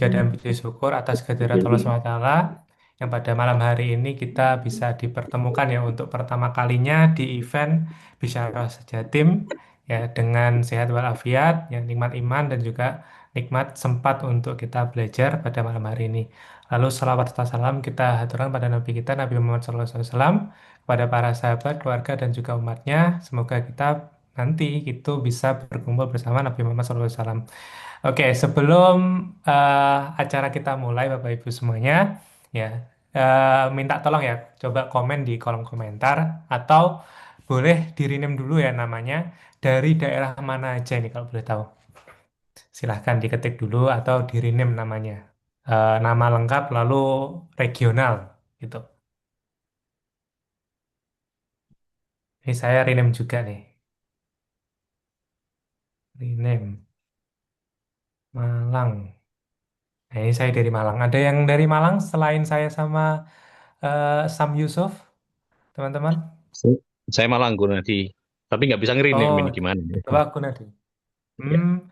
dan puji syukur atas kehadirat Allah SWT yang pada malam hari ini kita bisa dipertemukan ya untuk pertama kalinya di event Bisyarah Sejatim ya dengan sehat walafiat, ya nikmat iman dan juga nikmat sempat untuk kita belajar pada malam hari ini. Lalu salawat serta salam kita haturkan pada Nabi kita Nabi Muhammad SAW kepada para sahabat, keluarga dan juga umatnya. Semoga kita nanti itu bisa berkumpul bersama Nabi Muhammad SAW. Oke, sebelum acara kita mulai, Bapak Ibu semuanya, ya minta tolong ya, coba komen di kolom komentar atau boleh di-rename dulu ya namanya dari daerah mana aja ini kalau boleh tahu. Silahkan diketik dulu atau di-rename namanya. Nama lengkap lalu regional gitu. Ini saya rename juga nih. Rename Malang. Nah, ini saya dari Malang. Ada yang dari Malang selain saya sama Sam Yusuf, teman-teman? Saya malah Gunadi, tapi nggak bisa ngirim Oh, ini gimana? coba aku nanti. Ya. Hmm,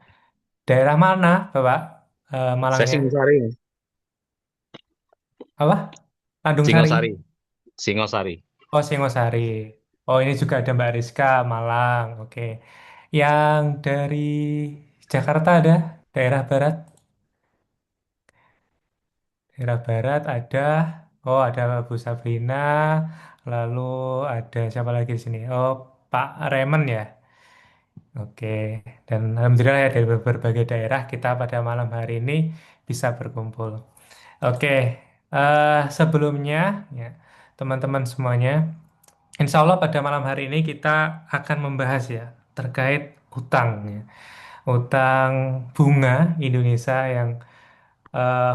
daerah mana, Bapak? Saya Malangnya? Singosari, Apa? Landung Sari. Singosari, Singosari. Oh, Singosari. Oh, ini juga ada Mbak Rizka, Malang. Oke. Yang dari Jakarta ada? Daerah Barat? Daerah Barat ada. Oh, ada Bu Sabrina. Lalu ada siapa lagi di sini? Oh, Pak Remen ya. Oke, dan alhamdulillah ya dari berbagai daerah kita pada malam hari ini bisa berkumpul. Oke, sebelumnya ya teman-teman semuanya, insya Allah pada malam hari ini kita akan membahas ya terkait utang ya. Utang bunga Indonesia yang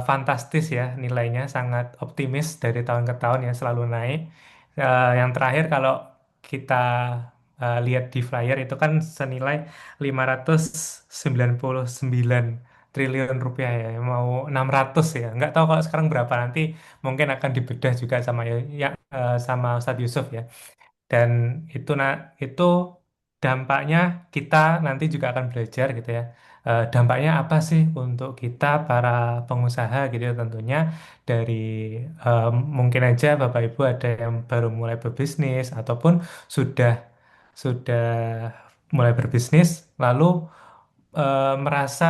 fantastis ya nilainya sangat optimis dari tahun ke tahun ya selalu naik. Yang terakhir kalau kita lihat di flyer itu kan senilai 599 triliun rupiah ya mau 600 ya nggak tahu kalau sekarang berapa nanti mungkin akan dibedah juga sama sama Ustadz Yusuf ya dan itu dampaknya kita nanti juga akan belajar gitu ya. Dampaknya apa sih untuk kita para pengusaha gitu ya tentunya dari mungkin aja Bapak Ibu ada yang baru mulai berbisnis ataupun sudah sudah mulai berbisnis lalu merasa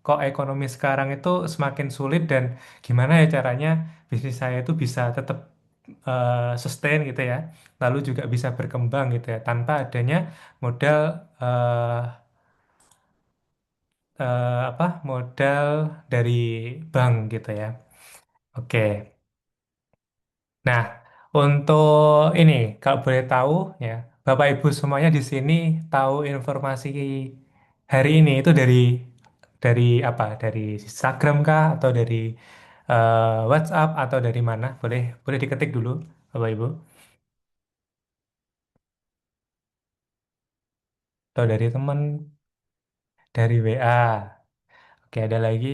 kok ekonomi sekarang itu semakin sulit dan gimana ya caranya bisnis saya itu bisa tetap sustain gitu ya, lalu juga bisa berkembang gitu ya tanpa adanya modal eh, apa modal dari bank gitu ya. Oke. Nah, untuk ini kalau boleh tahu ya, Bapak Ibu semuanya di sini tahu informasi hari ini itu dari apa? Dari Instagram kah atau dari WhatsApp atau dari mana? Boleh boleh diketik dulu, Bapak Ibu. Atau dari teman, dari WA. Oke, ada lagi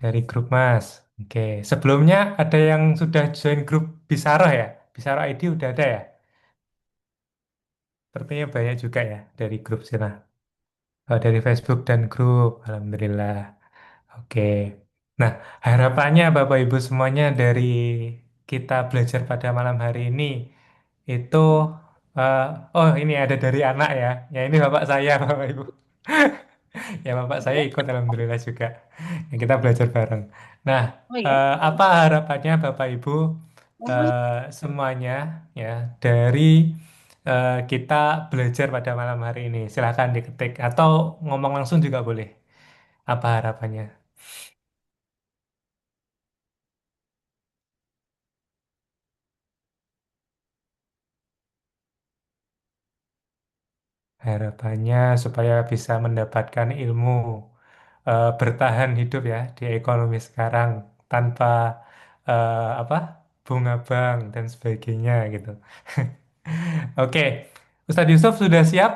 dari grup Mas. Oke, sebelumnya ada yang sudah join grup Bisaroh ya? Bisaroh ID udah ada ya? Sepertinya banyak juga ya dari grup sana. Dari Facebook dan grup, Alhamdulillah. Oke. Nah, harapannya Bapak Ibu semuanya dari kita belajar pada malam hari ini itu, eh, oh ini ada dari anak ya. Ya ini Bapak saya, Bapak Ibu. Ya Bapak saya ikut Alhamdulillah juga. Ya, kita belajar bareng. Nah, Oh iya. apa harapannya Bapak Ibu semuanya ya dari kita belajar pada malam hari ini? Silahkan diketik atau ngomong langsung juga boleh. Apa harapannya? Harapannya supaya bisa mendapatkan ilmu, bertahan hidup ya di ekonomi sekarang tanpa apa bunga bank dan sebagainya gitu. Oke, Ustadz Yusuf sudah siap?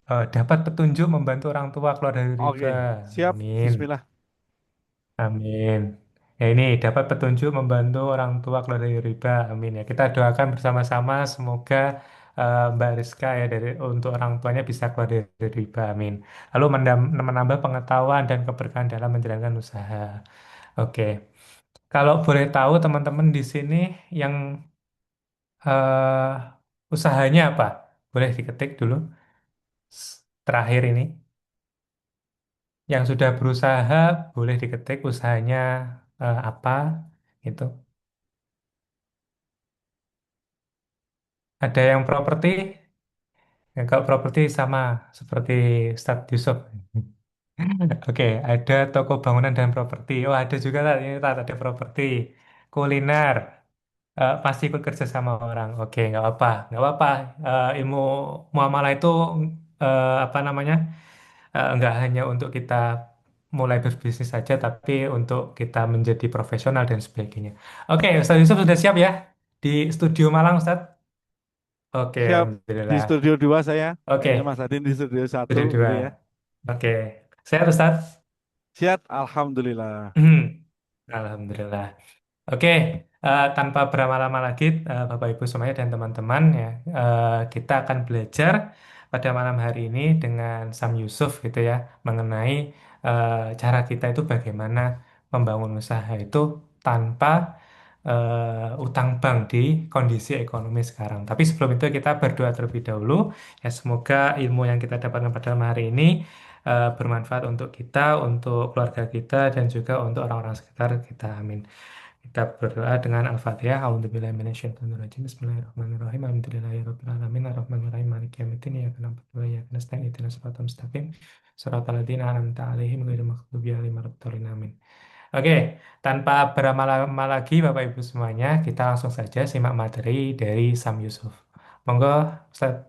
Dapat petunjuk membantu orang tua keluar dari riba. Oke, siap. Amin. Bismillah. Amin. Ya ini dapat petunjuk membantu orang tua keluar dari riba. Amin ya. Kita doakan bersama-sama semoga Mbak Rizka ya dari untuk orang tuanya bisa keluar dari riba, amin. Lalu menambah pengetahuan dan keberkahan dalam menjalankan usaha. Oke, kalau boleh tahu teman-teman di sini yang usahanya apa? Boleh diketik dulu. Terakhir ini, yang sudah berusaha boleh diketik usahanya apa gitu. Ada yang properti, ya, kalau properti sama seperti Ustadz Yusuf. Oke, ada toko bangunan dan properti. Oh, ada juga Tat. Ini Tat, ada properti, kuliner. Pasti ikut kerja sama orang. Oke, nggak apa, nggak apa. Ilmu muamalah itu apa namanya? Nggak hanya untuk kita mulai berbisnis saja, tapi untuk kita menjadi profesional dan sebagainya. Oke, Ustadz Yusuf sudah siap ya di studio Malang, Ustadz? Oke, Siap di alhamdulillah. studio 2 saya. Kayaknya Oke, Mas Adin di studio satu studio dua. gitu ya. Oke, sehat Ustadz? Siap, Alhamdulillah. Alhamdulillah. Oke, tanpa berlama-lama lagi, Bapak Ibu semuanya dan teman-teman ya, kita akan belajar pada malam hari ini dengan Sam Yusuf gitu ya, mengenai cara kita itu bagaimana membangun usaha itu tanpa utang bank di kondisi ekonomi sekarang. Tapi sebelum itu kita berdoa terlebih dahulu, ya semoga ilmu yang kita dapatkan pada malam hari ini bermanfaat untuk kita, untuk keluarga kita, dan juga untuk orang-orang sekitar kita. Amin. Kita berdoa dengan Al-Fatihah. A'udzubillahi minasyaitonirrajim. Bismillahirrahmanirrahim. Alhamdulillahirabbil alamin. Arrahmanirrahim. Maliki yaumiddin. Iyyaka na'budu wa iyyaka nasta'in. Ihdinas siratal mustaqim. Shiratal ladzina an'amta 'alaihim ghairil maghdubi alaihim waladdallin. Amin. Oke, tanpa berlama-lama lagi Bapak Ibu semuanya, kita langsung saja simak materi dari Sam Yusuf. Monggo, Ustaz.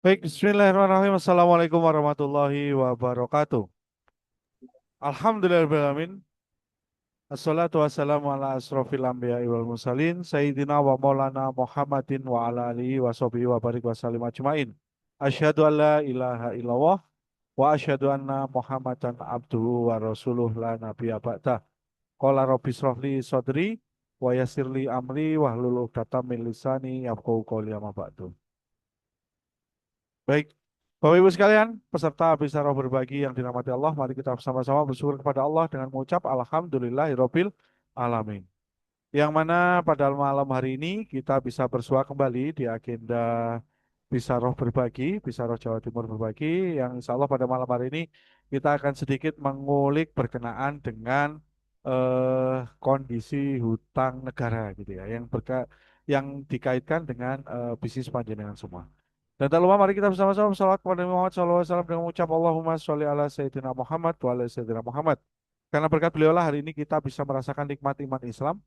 Baik, Bismillahirrahmanirrahim. Assalamualaikum warahmatullahi wabarakatuh. Alhamdulillahirrahmanirrahim. Assalatu wassalamu ala asrofil anbiya wal mursalin. Sayyidina wa maulana Muhammadin wa ala alihi wa sahbihi wa barik wa salim ajmain. Asyhadu an la ilaha illallah wa asyhadu anna Muhammadan abduhu wa rasuluh la nabiyya ba'dah. Qala rabbi shrahli sadri wa yassirli amri wahlul 'uqdatam min lisani yafqahu qawli amma ba'du. Baik, Bapak Ibu sekalian, peserta Bisyarah berbagi yang dirahmati Allah, mari kita bersama-sama bersyukur kepada Allah dengan mengucap Alhamdulillahirabbil alamin. Yang mana pada malam hari ini kita bisa bersua kembali di agenda Bisyarah berbagi, Bisyarah Jawa Timur berbagi, yang insya Allah pada malam hari ini kita akan sedikit mengulik berkenaan dengan kondisi hutang negara gitu ya, yang dikaitkan dengan bisnis panjenengan semua. Dan tak lupa mari kita bersama-sama bersalawat kepada Nabi Muhammad SAW dengan mengucap Allahumma sholli ala Sayyidina Muhammad wa ala Sayyidina Muhammad. Karena berkat beliau lah hari ini kita bisa merasakan nikmat iman Islam.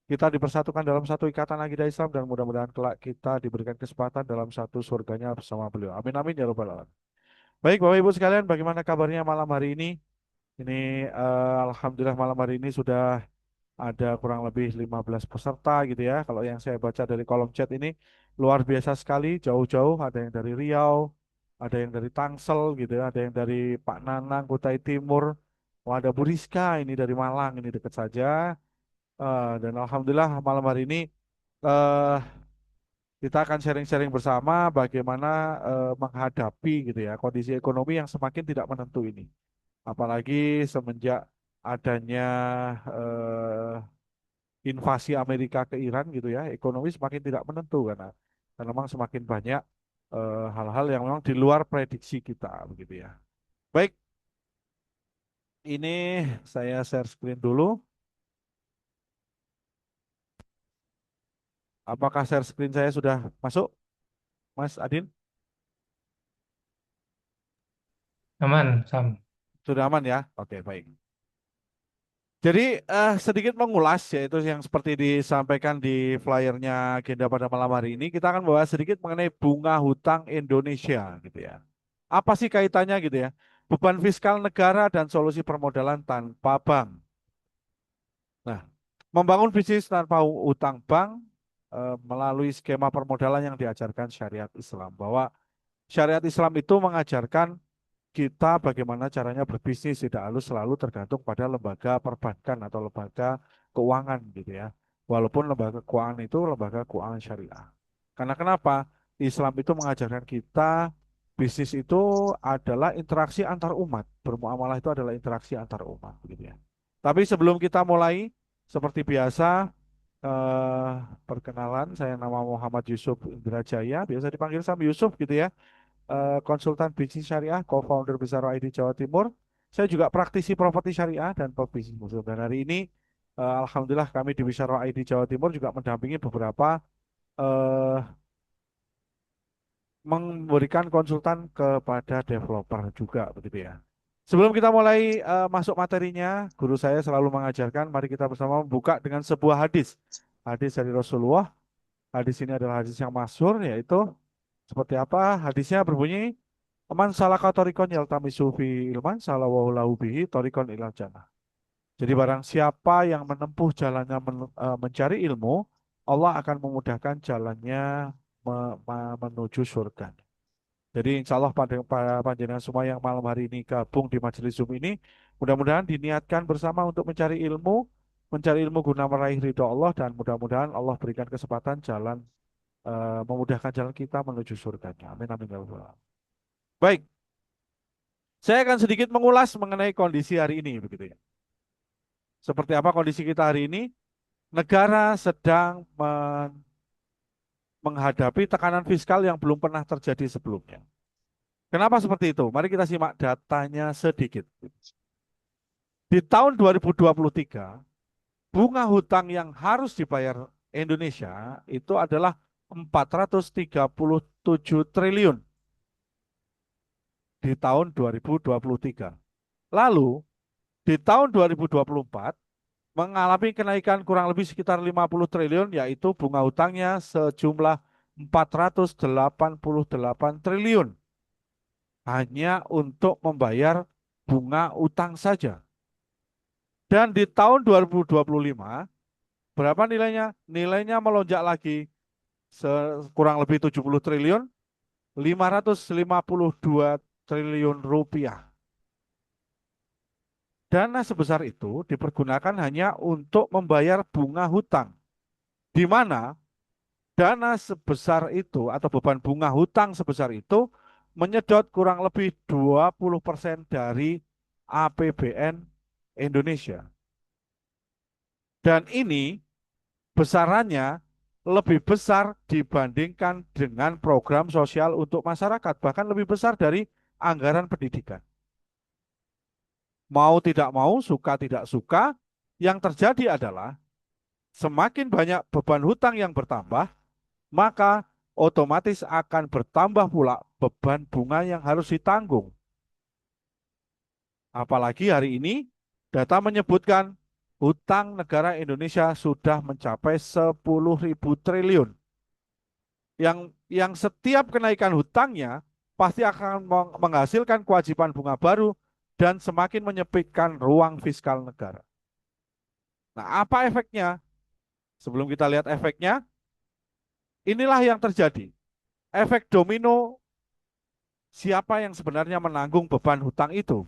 Kita dipersatukan dalam satu ikatan akidah Islam dan mudah-mudahan kelak kita diberikan kesempatan dalam satu surganya bersama beliau. Amin amin ya rabbal alamin. Baik Bapak Ibu sekalian, bagaimana kabarnya malam hari ini? Ini alhamdulillah malam hari ini sudah ada kurang lebih 15 peserta gitu ya. Kalau yang saya baca dari kolom chat ini luar biasa sekali, jauh-jauh ada yang dari Riau, ada yang dari Tangsel gitu ya, ada yang dari Pak Nanang, Kutai Timur, oh, ada Bu Rizka ini dari Malang, ini dekat saja. Dan alhamdulillah malam hari ini eh, kita akan sharing-sharing bersama bagaimana menghadapi gitu ya kondisi ekonomi yang semakin tidak menentu ini. Apalagi semenjak adanya eh, invasi Amerika ke Iran gitu ya, ekonomi semakin tidak menentu karena memang semakin banyak hal-hal yang memang di luar prediksi kita begitu ya. Baik, ini saya share screen dulu. Apakah share screen saya sudah masuk, Mas Adin? Aman, Sam. Sudah aman ya? Oke, baik. Jadi sedikit mengulas yaitu yang seperti disampaikan di flyernya agenda pada malam hari ini, kita akan bahas sedikit mengenai bunga hutang Indonesia gitu ya. Apa sih kaitannya gitu ya? Beban fiskal negara dan solusi permodalan tanpa bank. Nah, membangun bisnis tanpa utang bank melalui skema permodalan yang diajarkan syariat Islam. Bahwa syariat Islam itu mengajarkan kita bagaimana caranya berbisnis tidak harus selalu tergantung pada lembaga perbankan atau lembaga keuangan gitu ya. Walaupun lembaga keuangan itu lembaga keuangan syariah. Karena kenapa? Islam itu mengajarkan kita bisnis itu adalah interaksi antar umat. Bermuamalah itu adalah interaksi antar umat, gitu ya. Tapi sebelum kita mulai, seperti biasa, eh, perkenalan, saya nama Muhammad Yusuf Indrajaya, biasa dipanggil Sam Yusuf gitu ya. Konsultan bisnis syariah, co-founder besar ID Jawa Timur. Saya juga praktisi properti syariah dan pebisnis muslim. Dan hari ini, alhamdulillah kami di Wisara ID Jawa Timur juga mendampingi beberapa eh, memberikan konsultan kepada developer juga begitu ya. Sebelum kita mulai masuk materinya, guru saya selalu mengajarkan, mari kita bersama membuka dengan sebuah hadis. Hadis dari Rasulullah. Hadis ini adalah hadis yang masyhur, yaitu seperti apa? Hadisnya berbunyi, "Man salaka tariqan yaltamisu fi ilman salawahu lahu bihi tariqan ilal jannah." Jadi barang siapa yang menempuh jalannya mencari ilmu, Allah akan memudahkan jalannya menuju surga. Jadi insya Allah pada panjenengan semua yang malam hari ini gabung di majelis Zoom ini, mudah-mudahan diniatkan bersama untuk mencari ilmu guna meraih ridho Allah, dan mudah-mudahan Allah berikan kesempatan jalan, memudahkan jalan kita menuju surganya. Amin amin ya rabbal alamin. Baik, saya akan sedikit mengulas mengenai kondisi hari ini begitu ya. Seperti apa kondisi kita hari ini? Negara sedang menghadapi tekanan fiskal yang belum pernah terjadi sebelumnya. Kenapa seperti itu? Mari kita simak datanya sedikit. Di tahun 2023, bunga hutang yang harus dibayar Indonesia itu adalah 437 triliun di tahun 2023. Lalu, di tahun 2024 mengalami kenaikan kurang lebih sekitar 50 triliun, yaitu bunga hutangnya sejumlah 488 triliun hanya untuk membayar bunga utang saja. Dan di tahun 2025, berapa nilainya? Nilainya melonjak lagi kurang lebih 70 triliun, 552 triliun rupiah. Dana sebesar itu dipergunakan hanya untuk membayar bunga hutang, di mana dana sebesar itu atau beban bunga hutang sebesar itu menyedot kurang lebih 20% dari APBN Indonesia. Dan ini besarannya lebih besar dibandingkan dengan program sosial untuk masyarakat, bahkan lebih besar dari anggaran pendidikan. Mau tidak mau, suka tidak suka, yang terjadi adalah semakin banyak beban hutang yang bertambah, maka otomatis akan bertambah pula beban bunga yang harus ditanggung. Apalagi hari ini data menyebutkan hutang negara Indonesia sudah mencapai 10.000 triliun. Yang setiap kenaikan hutangnya pasti akan menghasilkan kewajiban bunga baru dan semakin menyempitkan ruang fiskal negara. Nah, apa efeknya? Sebelum kita lihat efeknya, inilah yang terjadi. Efek domino, siapa yang sebenarnya menanggung beban hutang itu?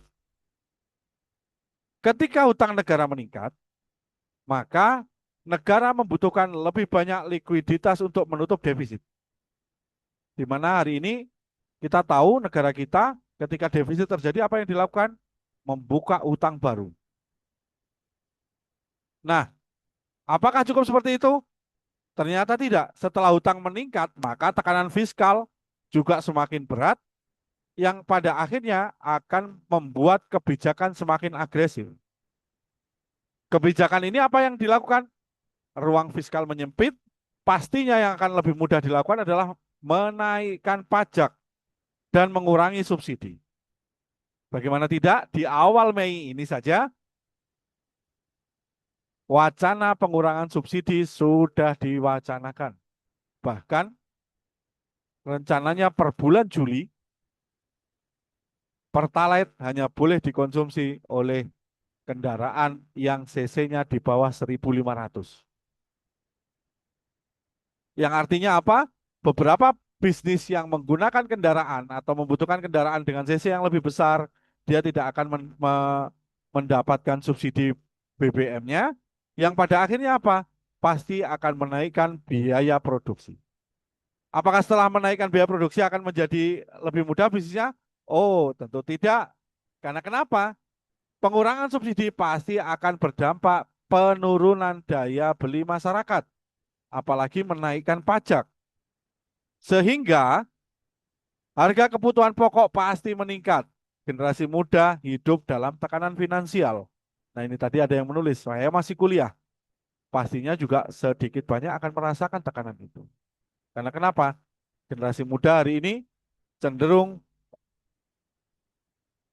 Ketika hutang negara meningkat, maka negara membutuhkan lebih banyak likuiditas untuk menutup defisit. Di mana hari ini kita tahu negara kita ketika defisit terjadi apa yang dilakukan? Membuka utang baru. Nah, apakah cukup seperti itu? Ternyata tidak. Setelah hutang meningkat, maka tekanan fiskal juga semakin berat, yang pada akhirnya akan membuat kebijakan semakin agresif. Kebijakan ini apa yang dilakukan? Ruang fiskal menyempit, pastinya yang akan lebih mudah dilakukan adalah menaikkan pajak dan mengurangi subsidi. Bagaimana tidak, di awal Mei ini saja, wacana pengurangan subsidi sudah diwacanakan. Bahkan rencananya per bulan Juli, Pertalite hanya boleh dikonsumsi oleh kendaraan yang cc-nya di bawah 1.500. Yang artinya apa? Beberapa bisnis yang menggunakan kendaraan atau membutuhkan kendaraan dengan cc yang lebih besar, dia tidak akan mendapatkan subsidi BBM-nya, yang pada akhirnya apa? Pasti akan menaikkan biaya produksi. Apakah setelah menaikkan biaya produksi akan menjadi lebih mudah bisnisnya? Oh, tentu tidak. Karena kenapa? Pengurangan subsidi pasti akan berdampak penurunan daya beli masyarakat, apalagi menaikkan pajak. Sehingga harga kebutuhan pokok pasti meningkat. Generasi muda hidup dalam tekanan finansial. Nah, ini tadi ada yang menulis, saya masih kuliah. Pastinya juga sedikit banyak akan merasakan tekanan itu. Karena kenapa? Generasi muda hari ini cenderung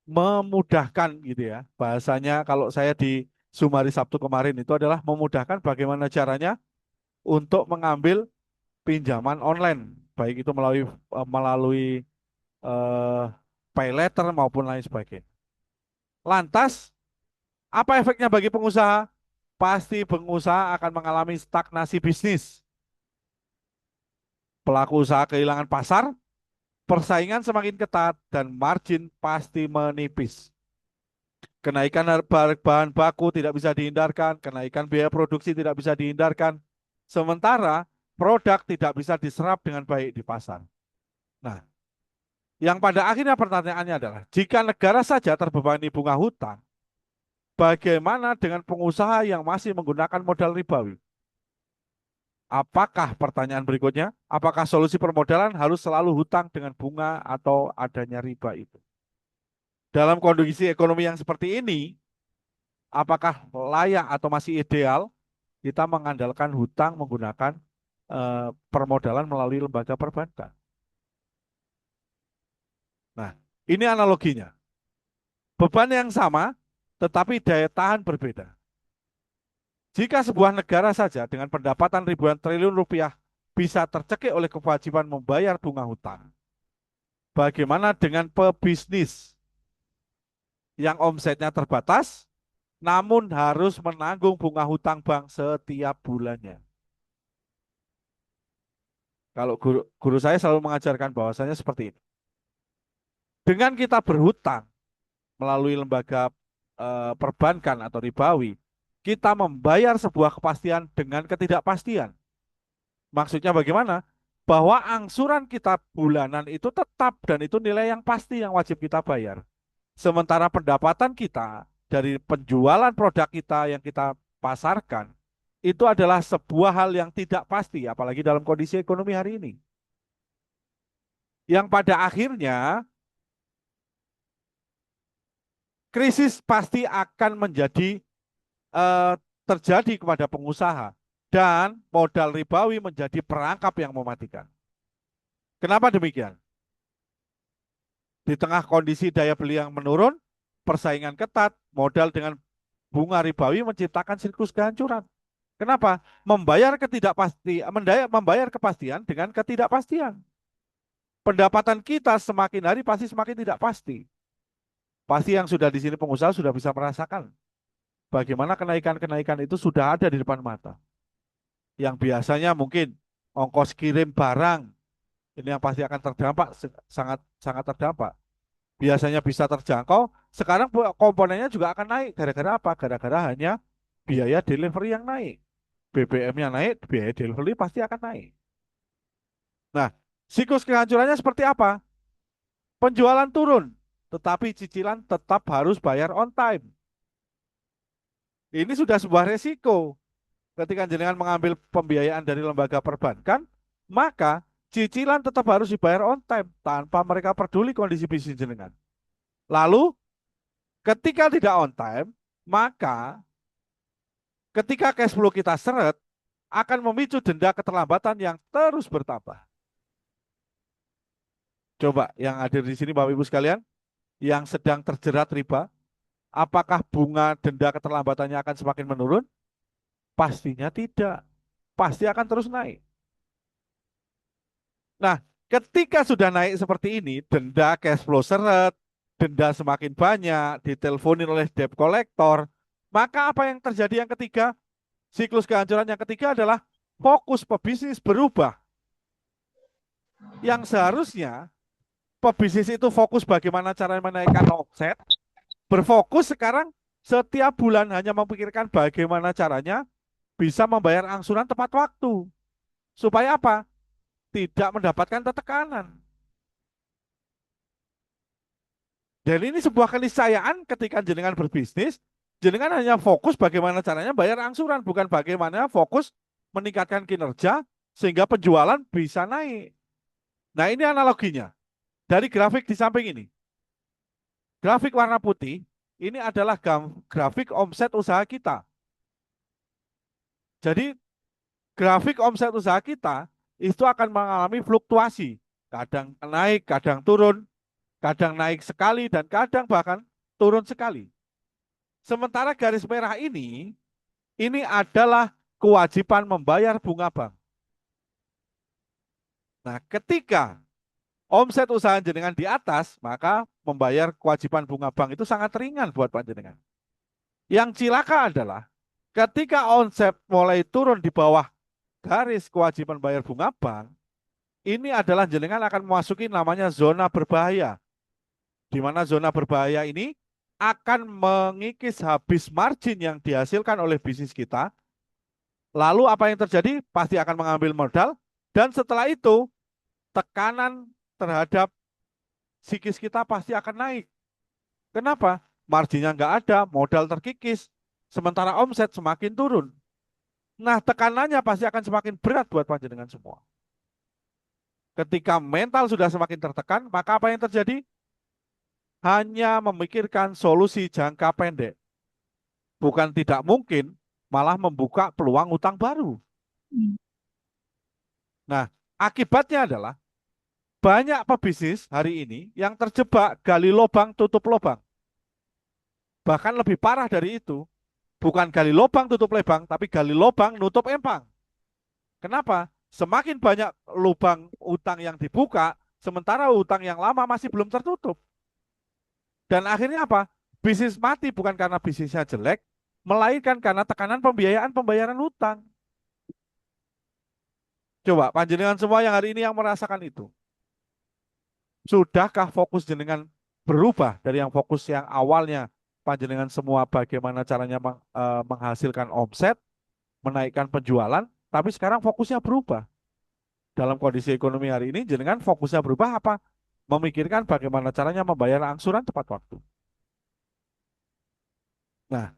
memudahkan gitu ya. Bahasanya kalau saya di Sumari Sabtu kemarin itu adalah memudahkan bagaimana caranya untuk mengambil pinjaman online, baik itu melalui eh, pay letter maupun lain sebagainya. Lantas, apa efeknya bagi pengusaha? Pasti pengusaha akan mengalami stagnasi bisnis. Pelaku usaha kehilangan pasar, persaingan semakin ketat, dan margin pasti menipis. Kenaikan harga bahan baku tidak bisa dihindarkan, kenaikan biaya produksi tidak bisa dihindarkan, sementara produk tidak bisa diserap dengan baik di pasar. Nah, yang pada akhirnya pertanyaannya adalah, jika negara saja terbebani bunga hutang, bagaimana dengan pengusaha yang masih menggunakan modal ribawi? Apakah pertanyaan berikutnya, apakah solusi permodalan harus selalu hutang dengan bunga atau adanya riba itu? Dalam kondisi ekonomi yang seperti ini, apakah layak atau masih ideal kita mengandalkan hutang menggunakan permodalan melalui lembaga perbankan? Nah, ini analoginya. Beban yang sama, tetapi daya tahan berbeda. Jika sebuah negara saja dengan pendapatan ribuan triliun rupiah bisa tercekik oleh kewajiban membayar bunga hutang, bagaimana dengan pebisnis yang omsetnya terbatas, namun harus menanggung bunga hutang bank setiap bulannya? Kalau guru saya selalu mengajarkan bahwasanya seperti ini. Dengan kita berhutang melalui lembaga perbankan atau ribawi, kita membayar sebuah kepastian dengan ketidakpastian. Maksudnya bagaimana? Bahwa angsuran kita bulanan itu tetap dan itu nilai yang pasti yang wajib kita bayar. Sementara pendapatan kita dari penjualan produk kita yang kita pasarkan itu adalah sebuah hal yang tidak pasti, apalagi dalam kondisi ekonomi hari ini. Yang pada akhirnya krisis pasti akan menjadi eh, terjadi kepada pengusaha dan modal ribawi menjadi perangkap yang mematikan. Kenapa demikian? Di tengah kondisi daya beli yang menurun, persaingan ketat, modal dengan bunga ribawi menciptakan siklus kehancuran. Kenapa? Membayar kepastian dengan ketidakpastian. Pendapatan kita semakin hari pasti semakin tidak pasti. Pasti yang sudah di sini pengusaha sudah bisa merasakan bagaimana kenaikan-kenaikan itu sudah ada di depan mata. Yang biasanya mungkin ongkos kirim barang ini yang pasti akan terdampak, sangat sangat terdampak. Biasanya bisa terjangkau, sekarang komponennya juga akan naik. Gara-gara apa? Gara-gara hanya biaya delivery yang naik. BBM-nya naik, biaya delivery pasti akan naik. Nah, siklus kehancurannya seperti apa? Penjualan turun, tetapi cicilan tetap harus bayar on time. Ini sudah sebuah resiko. Ketika jenengan mengambil pembiayaan dari lembaga perbankan, maka cicilan tetap harus dibayar on time tanpa mereka peduli kondisi bisnis jenengan. Lalu ketika tidak on time, maka ketika cash flow kita seret, akan memicu denda keterlambatan yang terus bertambah. Coba yang hadir di sini Bapak Ibu sekalian, yang sedang terjerat riba, apakah bunga denda keterlambatannya akan semakin menurun? Pastinya tidak. Pasti akan terus naik. Nah, ketika sudah naik seperti ini, denda cash flow seret, denda semakin banyak, diteleponin oleh debt collector, maka apa yang terjadi yang ketiga? Siklus kehancuran yang ketiga adalah fokus pebisnis berubah. Yang seharusnya pebisnis itu fokus bagaimana cara menaikkan omset, berfokus sekarang setiap bulan hanya memikirkan bagaimana caranya bisa membayar angsuran tepat waktu. Supaya apa? tidak mendapatkan tekanan. Dan ini sebuah keniscayaan ketika jenengan berbisnis, jenengan hanya fokus bagaimana caranya bayar angsuran, bukan bagaimana fokus meningkatkan kinerja sehingga penjualan bisa naik. Nah, ini analoginya. Dari grafik di samping ini. Grafik warna putih, ini adalah grafik omset usaha kita. Jadi, grafik omset usaha kita itu akan mengalami fluktuasi. Kadang naik, kadang turun, kadang naik sekali, dan kadang bahkan turun sekali. Sementara garis merah ini adalah kewajiban membayar bunga bank. Nah, ketika omset usaha jenengan di atas, maka membayar kewajiban bunga bank itu sangat ringan buat panjenengan. Yang cilaka adalah ketika omset mulai turun di bawah garis kewajiban bayar bunga bank, ini adalah jenengan akan memasuki namanya zona berbahaya. Di mana zona berbahaya ini akan mengikis habis margin yang dihasilkan oleh bisnis kita. Lalu apa yang terjadi? Pasti akan mengambil modal dan setelah itu tekanan terhadap psikis kita pasti akan naik. Kenapa? Marginnya nggak ada, modal terkikis, sementara omset semakin turun. Nah, tekanannya pasti akan semakin berat buat panjenengan semua. Ketika mental sudah semakin tertekan, maka apa yang terjadi? Hanya memikirkan solusi jangka pendek. Bukan tidak mungkin, malah membuka peluang utang baru. Nah, akibatnya adalah banyak pebisnis hari ini yang terjebak gali lubang tutup lubang. Bahkan lebih parah dari itu, bukan gali lubang tutup lubang, tapi gali lubang nutup empang. Kenapa? Semakin banyak lubang utang yang dibuka, sementara utang yang lama masih belum tertutup. Dan akhirnya apa? Bisnis mati bukan karena bisnisnya jelek, melainkan karena tekanan pembiayaan pembayaran hutang. Coba panjenengan semua yang hari ini yang merasakan itu. Sudahkah fokus jenengan berubah dari yang fokus yang awalnya panjenengan semua bagaimana caranya menghasilkan omset, menaikkan penjualan, tapi sekarang fokusnya berubah. Dalam kondisi ekonomi hari ini, jenengan fokusnya berubah apa? Memikirkan bagaimana caranya membayar angsuran tepat waktu. Nah,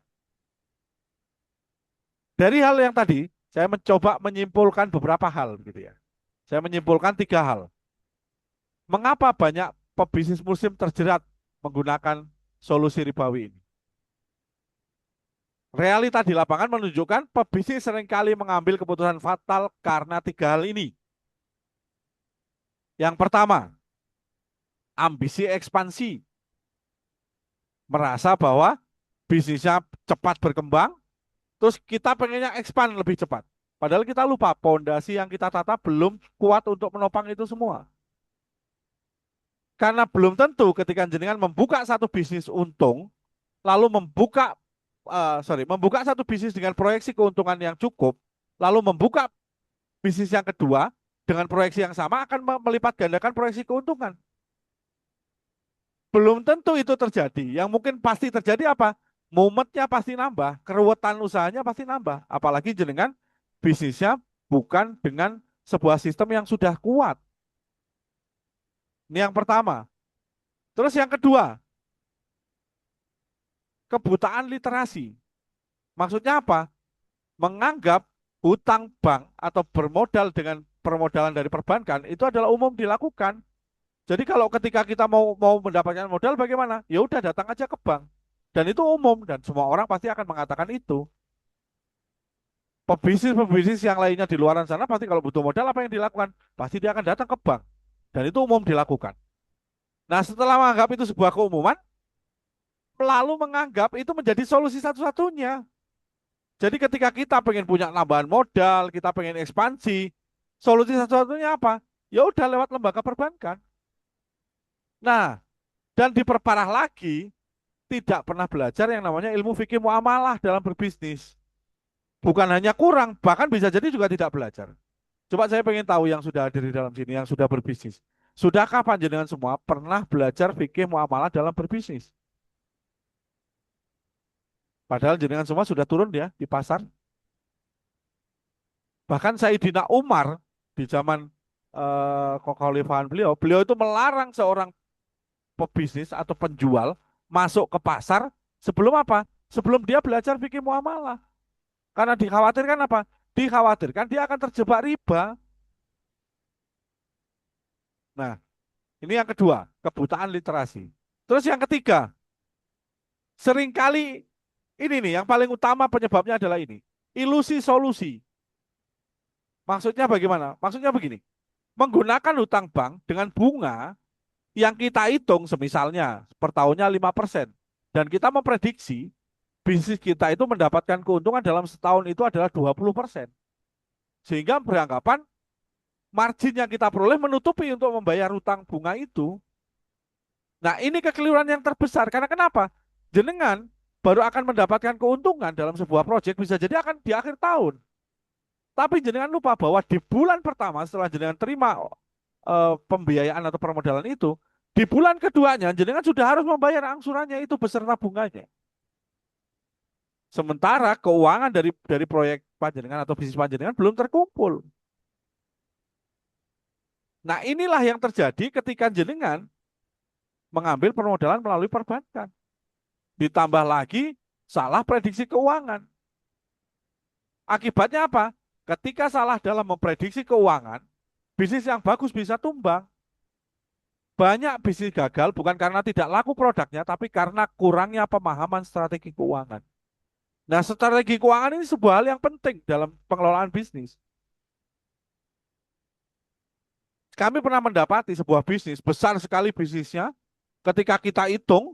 dari hal yang tadi, saya mencoba menyimpulkan beberapa hal gitu ya. Saya menyimpulkan 3 hal. Mengapa banyak pebisnis muslim terjerat menggunakan solusi ribawi ini? Realita di lapangan menunjukkan pebisnis seringkali mengambil keputusan fatal karena 3 hal ini. Yang pertama, ambisi ekspansi. Merasa bahwa bisnisnya cepat berkembang, terus kita pengennya expand lebih cepat. Padahal kita lupa pondasi yang kita tata belum kuat untuk menopang itu semua. Karena belum tentu ketika jenengan membuka satu bisnis untung, lalu membuka satu bisnis dengan proyeksi keuntungan yang cukup, lalu membuka bisnis yang kedua dengan proyeksi yang sama akan melipat gandakan proyeksi keuntungan. Belum tentu itu terjadi. Yang mungkin pasti terjadi apa? Mumetnya pasti nambah, keruwetan usahanya pasti nambah. Apalagi jenengan bisnisnya bukan dengan sebuah sistem yang sudah kuat. Ini yang pertama. Terus yang kedua, kebutaan literasi. Maksudnya apa? Menganggap hutang bank atau bermodal dengan permodalan dari perbankan itu adalah umum dilakukan. Jadi kalau ketika kita mau mendapatkan modal bagaimana? Ya udah datang aja ke bank. Dan itu umum dan semua orang pasti akan mengatakan itu. Pebisnis-pebisnis yang lainnya di luar sana pasti kalau butuh modal apa yang dilakukan? Pasti dia akan datang ke bank. Dan itu umum dilakukan. Nah, setelah menganggap itu sebuah keumuman, lalu menganggap itu menjadi solusi satu-satunya. Jadi ketika kita pengen punya tambahan modal, kita pengen ekspansi, solusi satu-satunya apa? Ya udah lewat lembaga perbankan. Nah, dan diperparah lagi, tidak pernah belajar yang namanya ilmu fikih muamalah dalam berbisnis. Bukan hanya kurang, bahkan bisa jadi juga tidak belajar. Coba saya pengen tahu yang sudah hadir di dalam sini, yang sudah berbisnis. Sudahkah panjenengan semua pernah belajar fikih muamalah dalam berbisnis? Padahal jenengan semua sudah turun ya di pasar. Bahkan Sayyidina Umar di zaman kekhalifahan beliau, beliau itu melarang seorang pebisnis atau penjual masuk ke pasar sebelum apa? Sebelum dia belajar fikih muamalah. Karena dikhawatirkan apa? Dikhawatirkan dia akan terjebak riba. Nah, ini yang kedua, kebutaan literasi. Terus yang ketiga, seringkali ini nih yang paling utama penyebabnya adalah ini. Ilusi solusi. Maksudnya bagaimana? Maksudnya begini. Menggunakan hutang bank dengan bunga yang kita hitung semisalnya per tahunnya 5%. Dan kita memprediksi bisnis kita itu mendapatkan keuntungan dalam setahun itu adalah 20%. Sehingga beranggapan margin yang kita peroleh menutupi untuk membayar hutang bunga itu. Nah, ini kekeliruan yang terbesar. Karena kenapa? Jenengan baru akan mendapatkan keuntungan dalam sebuah proyek bisa jadi akan di akhir tahun. Tapi jenengan lupa bahwa di bulan pertama setelah jenengan terima pembiayaan atau permodalan itu, di bulan keduanya jenengan sudah harus membayar angsurannya itu beserta bunganya. Sementara keuangan dari proyek panjenengan atau bisnis panjenengan belum terkumpul. Nah, inilah yang terjadi ketika jenengan mengambil permodalan melalui perbankan. Ditambah lagi salah prediksi keuangan. Akibatnya apa? Ketika salah dalam memprediksi keuangan, bisnis yang bagus bisa tumbang. Banyak bisnis gagal bukan karena tidak laku produknya, tapi karena kurangnya pemahaman strategi keuangan. Nah, strategi keuangan ini sebuah hal yang penting dalam pengelolaan bisnis. Kami pernah mendapati sebuah bisnis, besar sekali bisnisnya, ketika kita hitung,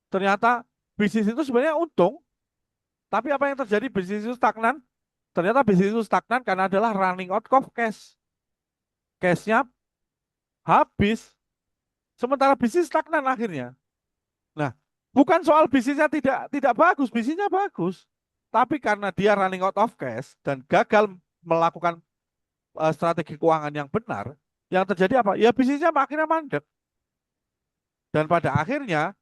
ternyata bisnis itu sebenarnya untung, tapi apa yang terjadi bisnis itu stagnan? Ternyata bisnis itu stagnan karena adalah running out of cash. Cashnya habis, sementara bisnis stagnan akhirnya. Nah, bukan soal bisnisnya tidak bagus, bisnisnya bagus. Tapi karena dia running out of cash dan gagal melakukan strategi keuangan yang benar, yang terjadi apa? Ya bisnisnya akhirnya mandek. Dan pada akhirnya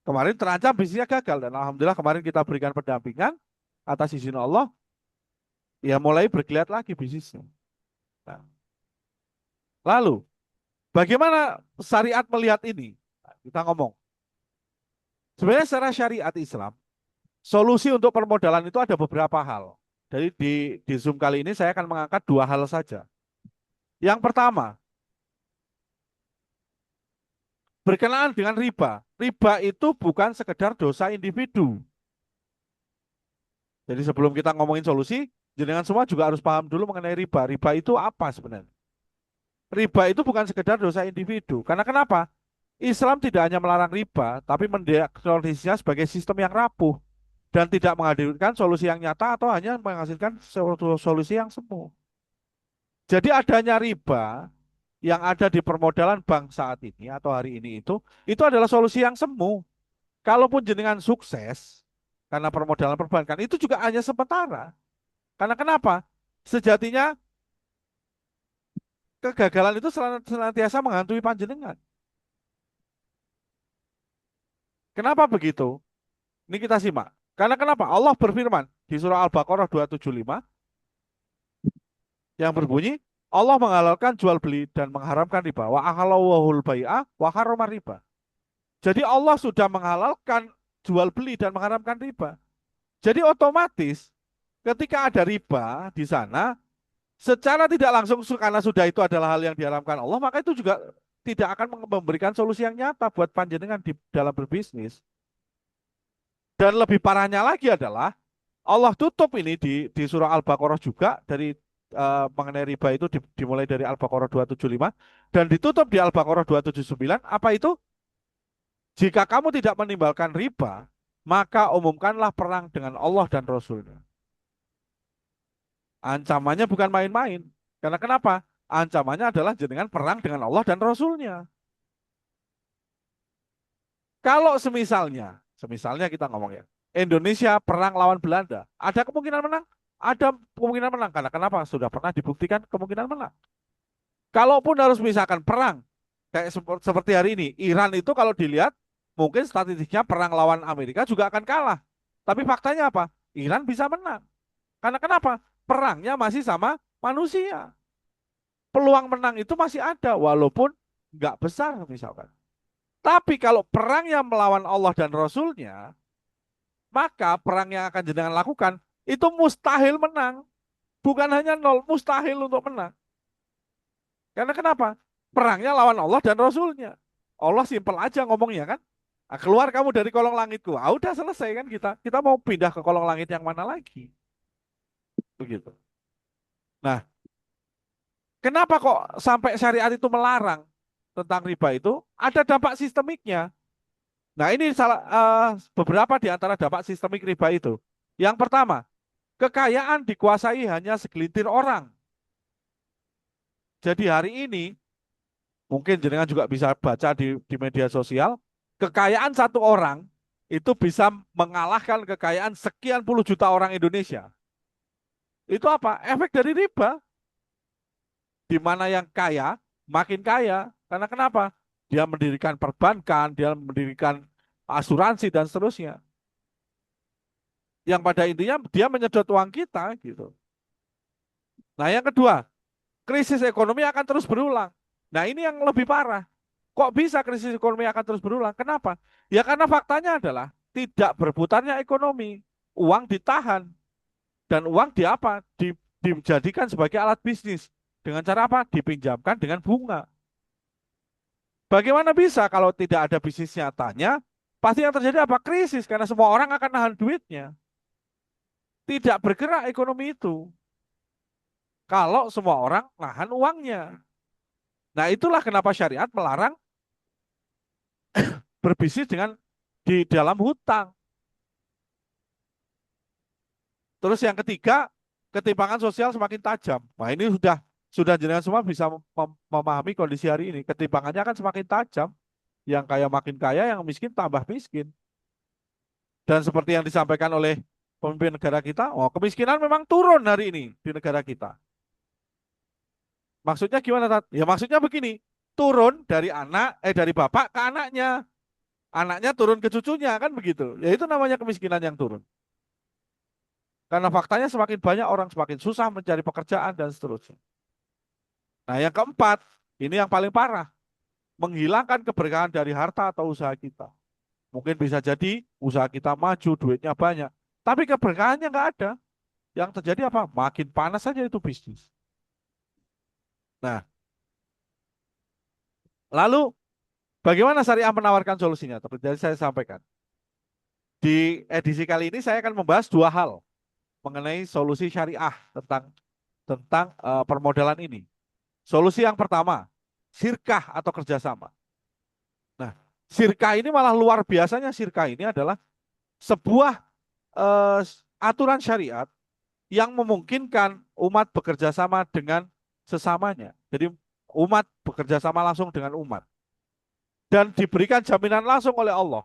kemarin terancam bisnisnya gagal dan alhamdulillah kemarin kita berikan pendampingan atas izin Allah, ya mulai bergeliat lagi bisnisnya. Nah, lalu bagaimana syariat melihat ini? Nah, kita ngomong. Sebenarnya secara syariat Islam, solusi untuk permodalan itu ada beberapa hal. Jadi di Zoom kali ini saya akan mengangkat dua hal saja. Yang pertama, berkenaan dengan riba. Riba itu bukan sekedar dosa individu. Jadi sebelum kita ngomongin solusi, jenengan semua juga harus paham dulu mengenai riba. Riba itu apa sebenarnya? Riba itu bukan sekedar dosa individu. Karena kenapa? Islam tidak hanya melarang riba, tapi mendiagnosisnya sebagai sistem yang rapuh dan tidak menghadirkan solusi yang nyata atau hanya menghasilkan solusi yang semu. Jadi adanya riba yang ada di permodalan bank saat ini atau hari ini itu adalah solusi yang semu. Kalaupun jenengan sukses karena permodalan perbankan itu juga hanya sementara. Karena kenapa? Sejatinya kegagalan itu senantiasa menghantui panjenengan. Kenapa begitu? Ini kita simak. Karena kenapa? Allah berfirman di surah Al-Baqarah 275 yang berbunyi, Allah menghalalkan jual beli dan mengharamkan riba. Wa ahalawahul bai'a wa harrama riba. Jadi Allah sudah menghalalkan jual beli dan mengharamkan riba. Jadi otomatis ketika ada riba di sana, secara tidak langsung karena sudah itu adalah hal yang diharamkan Allah, maka itu juga tidak akan memberikan solusi yang nyata buat panjenengan di dalam berbisnis. Dan lebih parahnya lagi adalah Allah tutup ini di surah Al-Baqarah juga dari mengenai riba itu dimulai dari Al-Baqarah 275 dan ditutup di Al-Baqarah 279. Apa itu? Jika kamu tidak menimbalkan riba, maka umumkanlah perang dengan Allah dan Rasulnya. Ancamannya bukan main-main. Karena kenapa? Ancamannya adalah jenengan perang dengan Allah dan Rasulnya. Kalau semisalnya kita ngomong ya, Indonesia perang lawan Belanda, ada kemungkinan menang? Ada kemungkinan menang. Karena kenapa? Sudah pernah dibuktikan kemungkinan menang. Kalaupun harus misalkan perang, kayak seperti hari ini, Iran itu kalau dilihat, mungkin statistiknya perang lawan Amerika juga akan kalah. Tapi faktanya apa? Iran bisa menang. Karena kenapa? Perangnya masih sama manusia. peluang menang itu masih ada walaupun nggak besar misalkan. Tapi kalau perang yang melawan Allah dan Rasulnya, maka perang yang akan jenengan lakukan itu mustahil menang. Bukan hanya nol, mustahil untuk menang. Karena kenapa? Perangnya lawan Allah dan Rasulnya. Allah simpel aja ngomongnya kan. Ah, keluar kamu dari kolong langitku. Ah, udah selesai kan kita. Kita mau pindah ke kolong langit yang mana lagi? Begitu. Nah, kenapa kok sampai syariat itu melarang tentang riba itu? Ada dampak sistemiknya. Nah, ini beberapa di antara dampak sistemik riba itu. Yang pertama, kekayaan dikuasai hanya segelintir orang. Jadi hari ini mungkin jenengan juga bisa baca di media sosial, kekayaan satu orang itu bisa mengalahkan kekayaan sekian puluh juta orang Indonesia. Itu apa? Efek dari riba. Di mana yang kaya makin kaya. Karena kenapa? Dia mendirikan perbankan, dia mendirikan asuransi dan seterusnya. Yang pada intinya dia menyedot uang kita gitu. Nah, yang kedua, krisis ekonomi akan terus berulang. Nah, ini yang lebih parah. Kok bisa krisis ekonomi akan terus berulang? Kenapa? Ya karena faktanya adalah tidak berputarnya ekonomi. Uang ditahan. Dan uang di apa? Dijadikan sebagai alat bisnis. Dengan cara apa? Dipinjamkan dengan bunga. Bagaimana bisa kalau tidak ada bisnis nyatanya? Pasti yang terjadi apa? Krisis. Karena semua orang akan nahan duitnya. Tidak bergerak ekonomi itu. Kalau semua orang nahan uangnya. Nah, itulah kenapa syariat melarang berbisnis dengan di dalam hutang. Terus yang ketiga, ketimpangan sosial semakin tajam. Nah, ini sudah jenengan semua bisa memahami kondisi hari ini. Ketimpangannya akan semakin tajam. Yang kaya makin kaya, yang miskin tambah miskin. Dan seperti yang disampaikan oleh pemimpin negara kita, oh kemiskinan memang turun hari ini di negara kita. Maksudnya gimana, Tat? Ya maksudnya begini, turun dari bapak ke anaknya. Anaknya turun ke cucunya, kan begitu. Ya itu namanya kemiskinan yang turun. Karena faktanya semakin banyak orang semakin susah mencari pekerjaan dan seterusnya. Nah, yang keempat, ini yang paling parah, menghilangkan keberkahan dari harta atau usaha kita. Mungkin bisa jadi usaha kita maju, duitnya banyak, tapi keberkahannya nggak ada. Yang terjadi apa? Makin panas saja itu bisnis. Nah, lalu bagaimana syariah menawarkan solusinya? Seperti tadi saya sampaikan. Di edisi kali ini saya akan membahas dua hal mengenai solusi syariah tentang permodalan ini. Solusi yang pertama, sirkah atau kerjasama. Nah, sirkah ini malah luar biasanya. Sirkah ini adalah sebuah eh, aturan syariat yang memungkinkan umat bekerja sama dengan sesamanya. Jadi umat bekerja sama langsung dengan umat. Dan diberikan jaminan langsung oleh Allah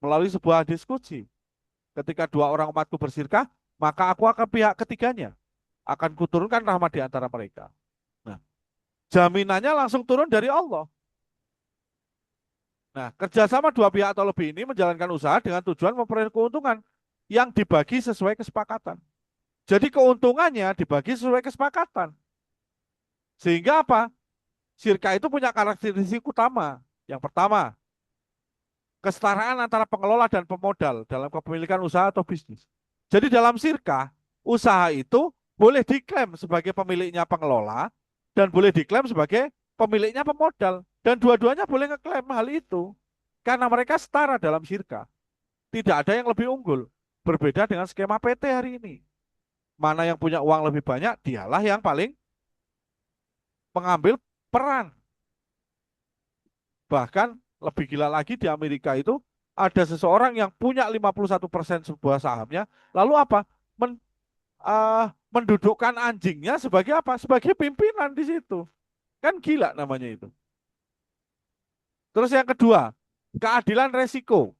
melalui sebuah diskusi. Ketika dua orang umatku bersirkah, maka aku akan pihak ketiganya. Akan kuturunkan rahmat di antara mereka. Nah, jaminannya langsung turun dari Allah. Nah, kerjasama dua pihak atau lebih ini menjalankan usaha dengan tujuan memperoleh keuntungan yang dibagi sesuai kesepakatan. Jadi keuntungannya dibagi sesuai kesepakatan. Sehingga apa? Sirka itu punya karakteristik utama. Yang pertama, kesetaraan antara pengelola dan pemodal dalam kepemilikan usaha atau bisnis. Jadi dalam sirka, usaha itu boleh diklaim sebagai pemiliknya pengelola dan boleh diklaim sebagai pemiliknya pemodal. Dan dua-duanya boleh ngeklaim hal itu. Karena mereka setara dalam sirka. Tidak ada yang lebih unggul. Berbeda dengan skema PT hari ini. Mana yang punya uang lebih banyak, dialah yang paling mengambil peran. Bahkan lebih gila lagi di Amerika itu ada seseorang yang punya 51% sebuah sahamnya, lalu apa? Mendudukkan anjingnya sebagai apa? Sebagai pimpinan di situ. Kan gila namanya itu. Terus yang kedua, keadilan resiko.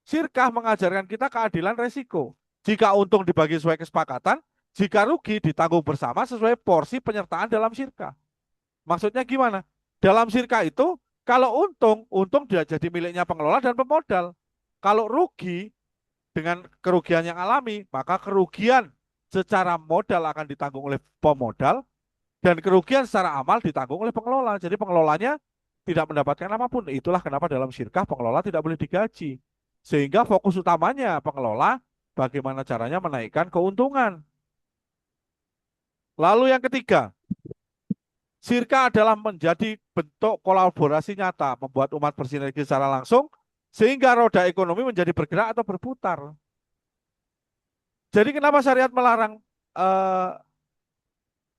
Sirkah mengajarkan kita keadilan resiko. Jika untung dibagi sesuai kesepakatan, jika rugi ditanggung bersama sesuai porsi penyertaan dalam sirkah. Maksudnya gimana? Dalam sirkah itu, kalau untung dia jadi miliknya pengelola dan pemodal. Kalau rugi dengan kerugian yang alami, maka kerugian secara modal akan ditanggung oleh pemodal Dan kerugian secara amal ditanggung oleh pengelola. Jadi pengelolanya tidak mendapatkan apapun. Itulah kenapa dalam syirkah pengelola tidak boleh digaji. Sehingga fokus utamanya pengelola bagaimana caranya menaikkan keuntungan. Lalu yang ketiga, syirkah adalah menjadi bentuk kolaborasi nyata, membuat umat bersinergi secara langsung, sehingga roda ekonomi menjadi bergerak atau berputar. Jadi kenapa syariat melarang eh,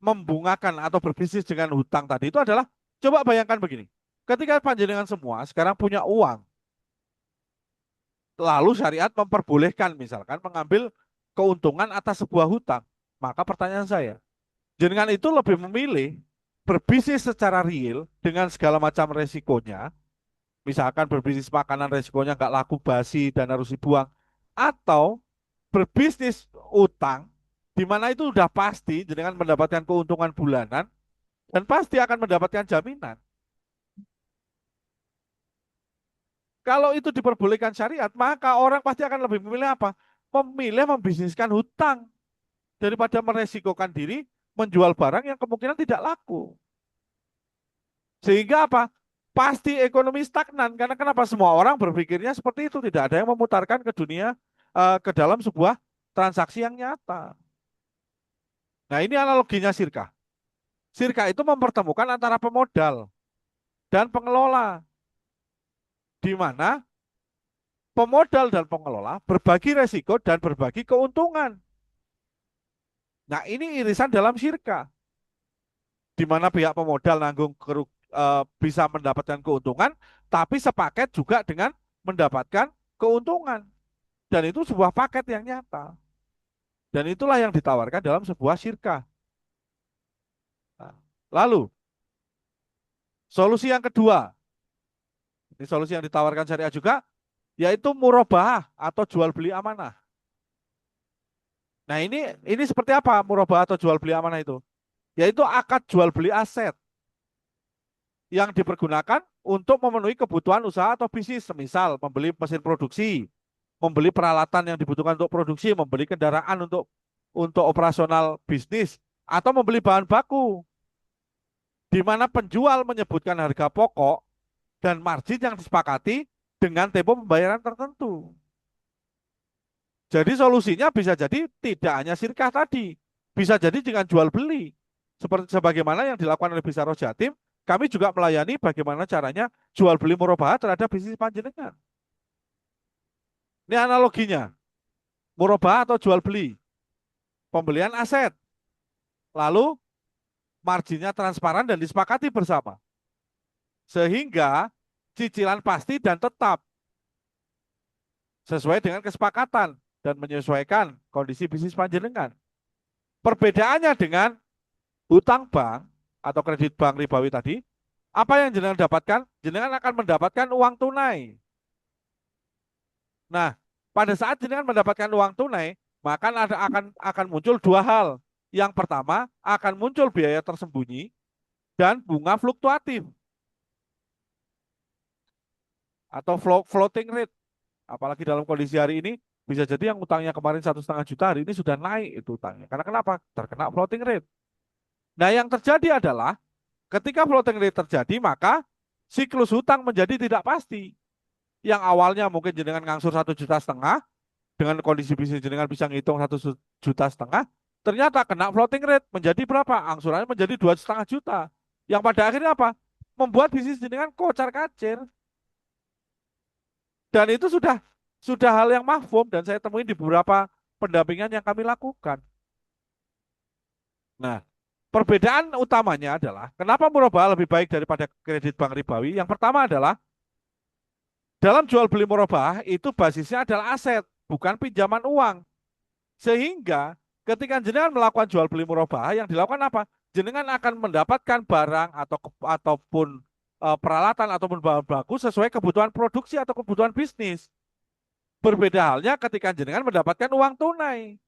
membungakan atau berbisnis dengan hutang tadi itu adalah, coba bayangkan begini, ketika panjenengan semua sekarang punya uang, lalu syariat memperbolehkan misalkan mengambil keuntungan atas sebuah hutang, maka pertanyaan saya, jenengan itu lebih memilih berbisnis secara real dengan segala macam resikonya, misalkan berbisnis makanan resikonya nggak laku basi dan harus dibuang, atau berbisnis utang di mana itu sudah pasti dengan mendapatkan keuntungan bulanan dan pasti akan mendapatkan jaminan. Kalau itu diperbolehkan syariat, maka orang pasti akan lebih memilih apa? Memilih membisniskan hutang daripada meresikokan diri menjual barang yang kemungkinan tidak laku. Sehingga apa? Pasti ekonomi stagnan. Karena kenapa? Semua orang berpikirnya seperti itu. Tidak ada yang memutarkan ke dunia, ke dalam sebuah transaksi yang nyata. Nah, ini analoginya sirkah. Sirkah itu mempertemukan antara pemodal dan pengelola, di mana pemodal dan pengelola berbagi resiko dan berbagi keuntungan. Nah, ini irisan dalam sirkah, di mana pihak pemodal nanggung bisa mendapatkan keuntungan, tapi sepaket juga dengan mendapatkan keuntungan. Dan itu sebuah paket yang nyata. Dan itulah yang ditawarkan dalam sebuah sirkah. Nah, lalu, solusi yang kedua, ini solusi yang ditawarkan syariah juga, yaitu murabahah atau jual beli amanah. Nah, ini seperti apa murabahah atau jual beli amanah itu? Yaitu akad jual beli aset yang dipergunakan untuk memenuhi kebutuhan usaha atau bisnis, semisal membeli mesin produksi, membeli peralatan yang dibutuhkan untuk produksi, membeli kendaraan untuk operasional bisnis, atau membeli bahan baku, di mana penjual menyebutkan harga pokok dan margin yang disepakati dengan tempo pembayaran tertentu. Jadi solusinya bisa jadi tidak hanya sirkah tadi, bisa jadi dengan jual beli. Seperti sebagaimana yang dilakukan oleh Bisaroh Jatim, kami juga melayani bagaimana caranya jual beli murabahah terhadap bisnis panjenengan. Ini analoginya, murabahah atau jual beli, pembelian aset, lalu marginnya transparan dan disepakati bersama. Sehingga cicilan pasti dan tetap sesuai dengan kesepakatan dan menyesuaikan kondisi bisnis panjenengan. Perbedaannya dengan hutang bank atau kredit bank ribawi tadi, apa yang jenengan dapatkan? Jenengan akan mendapatkan uang tunai. Nah, pada saat jenengan mendapatkan uang tunai, maka akan muncul dua hal. Yang pertama, akan muncul biaya tersembunyi dan bunga fluktuatif atau floating rate. Apalagi dalam kondisi hari ini, bisa jadi yang utangnya kemarin 1,5 juta, hari ini sudah naik itu utangnya. Karena kenapa? Terkena floating rate. Nah, yang terjadi adalah ketika floating rate terjadi, maka siklus hutang menjadi tidak pasti. Yang awalnya mungkin jenengan ngangsur 1,5 juta, dengan kondisi bisnis jenengan bisa ngitung 1,5 juta, ternyata kena floating rate menjadi berapa? Angsurannya menjadi 2,5 juta. Yang pada akhirnya apa? Membuat bisnis jenengan kocar kacir. Dan itu sudah hal yang mahfum dan saya temuin di beberapa pendampingan yang kami lakukan. Nah, perbedaan utamanya adalah kenapa murabahah lebih baik daripada kredit bank ribawi? Yang pertama adalah dalam jual beli murabahah itu basisnya adalah aset, bukan pinjaman uang. Sehingga ketika jenengan melakukan jual beli murabahah yang dilakukan apa? Jenengan akan mendapatkan barang ataupun peralatan ataupun bahan baku sesuai kebutuhan produksi atau kebutuhan bisnis. Berbeda halnya ketika jenengan mendapatkan uang tunai.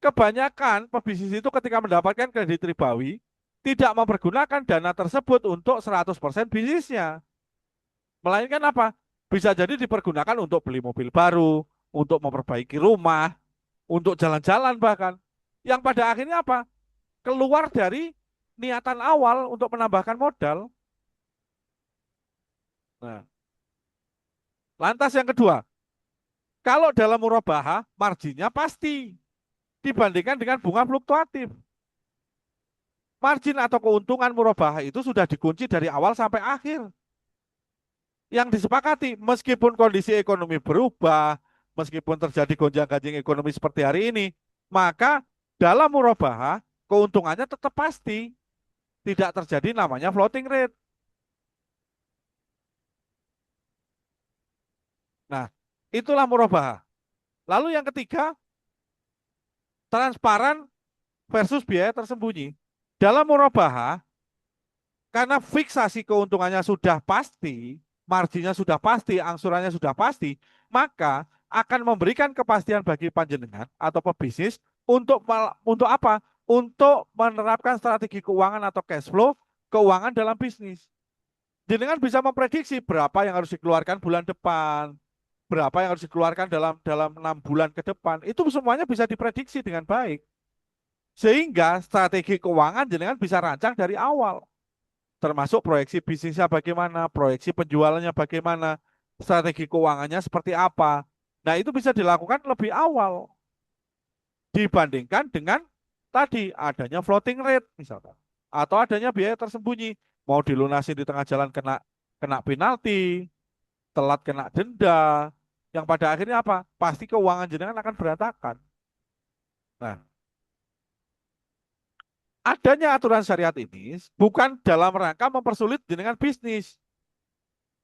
Kebanyakan pebisnis itu ketika mendapatkan kredit ribawi tidak mempergunakan dana tersebut untuk 100% bisnisnya. Melainkan apa? Bisa jadi dipergunakan untuk beli mobil baru, untuk memperbaiki rumah, untuk jalan-jalan bahkan. Yang pada akhirnya apa? Keluar dari niatan awal untuk menambahkan modal. Nah, lantas yang kedua, kalau dalam murabahah marginnya pasti dibandingkan dengan bunga fluktuatif. Margin atau keuntungan murabahah itu sudah dikunci dari awal sampai akhir. Yang disepakati, meskipun kondisi ekonomi berubah, meskipun terjadi gonjang-ganjing ekonomi seperti hari ini, maka dalam murabahah keuntungannya tetap pasti, tidak terjadi namanya floating rate. Nah, itulah murabahah. Lalu yang ketiga, transparan versus biaya tersembunyi. Dalam murabahah, karena fiksasi keuntungannya sudah pasti, marginnya sudah pasti, angsurannya sudah pasti, maka akan memberikan kepastian bagi panjenengan atau pebisnis untuk apa? Untuk menerapkan strategi keuangan atau cash flow keuangan dalam bisnis. Jenengan bisa memprediksi berapa yang harus dikeluarkan bulan depan, berapa yang harus dikeluarkan dalam dalam 6 bulan ke depan. Itu semuanya bisa diprediksi dengan baik. Sehingga strategi keuangan jenengan bisa rancang dari awal. Termasuk proyeksi bisnisnya bagaimana, proyeksi penjualannya bagaimana, strategi keuangannya seperti apa. Nah, itu bisa dilakukan lebih awal dibandingkan dengan tadi adanya floating rate misalkan atau adanya biaya tersembunyi, mau dilunasi di tengah jalan kena kena penalti, telat kena denda, yang pada akhirnya apa? Pasti keuangan jenengan akan berantakan. Nah, adanya aturan syariat ini bukan dalam rangka mempersulit jenengan bisnis,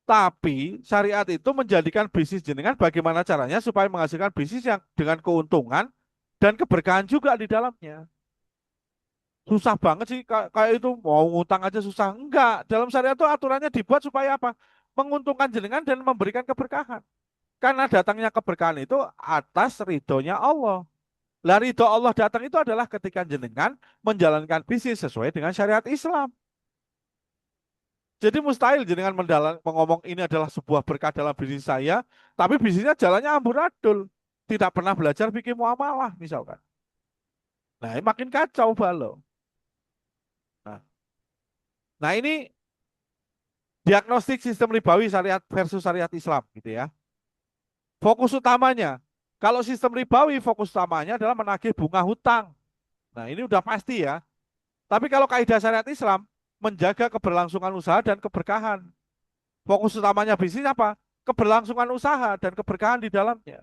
tapi syariat itu menjadikan bisnis jenengan bagaimana caranya supaya menghasilkan bisnis yang dengan keuntungan dan keberkahan juga di dalamnya. Susah banget sih kayak itu mau ngutang aja susah. Enggak, dalam syariat itu aturannya dibuat supaya apa? Menguntungkan jenengan dan memberikan keberkahan. Karena datangnya keberkahan itu atas ridhonya Allah. Lah ridho Allah datang itu adalah ketika jenengan menjalankan bisnis sesuai dengan syariat Islam. Jadi mustahil jenengan mengomong ini adalah sebuah berkah dalam bisnis saya, tapi bisnisnya jalannya amburadul. Tidak pernah belajar bikin muamalah misalkan. Nah, ini makin kacau balau. Nah, nah ini diagnostik sistem ribawi syariat versus syariat Islam gitu ya. Fokus utamanya, kalau sistem ribawi fokus utamanya adalah menagih bunga hutang. Nah, ini udah pasti ya. Tapi kalau kaidah syariat Islam menjaga keberlangsungan usaha dan keberkahan. Fokus utamanya bisnis apa? Keberlangsungan usaha dan keberkahan di dalamnya.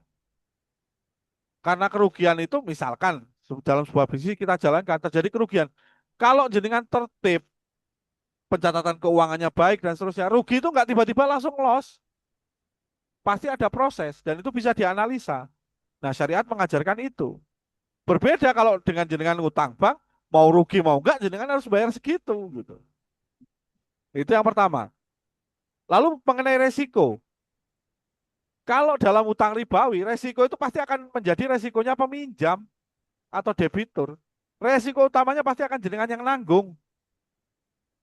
Karena kerugian itu misalkan dalam sebuah bisnis kita jalankan terjadi kerugian. Kalau jenengan tertib, pencatatan keuangannya baik dan seterusnya, rugi itu nggak tiba-tiba langsung loss. Pasti ada proses dan itu bisa dianalisa. Nah, syariat mengajarkan itu. Berbeda kalau dengan jenengan utang bank, mau rugi mau enggak jenengan harus bayar segitu gitu. Itu yang pertama. Lalu mengenai resiko. Kalau dalam utang ribawi, resiko itu pasti akan menjadi resikonya peminjam atau debitur. Resiko utamanya pasti akan jenengan yang nanggung.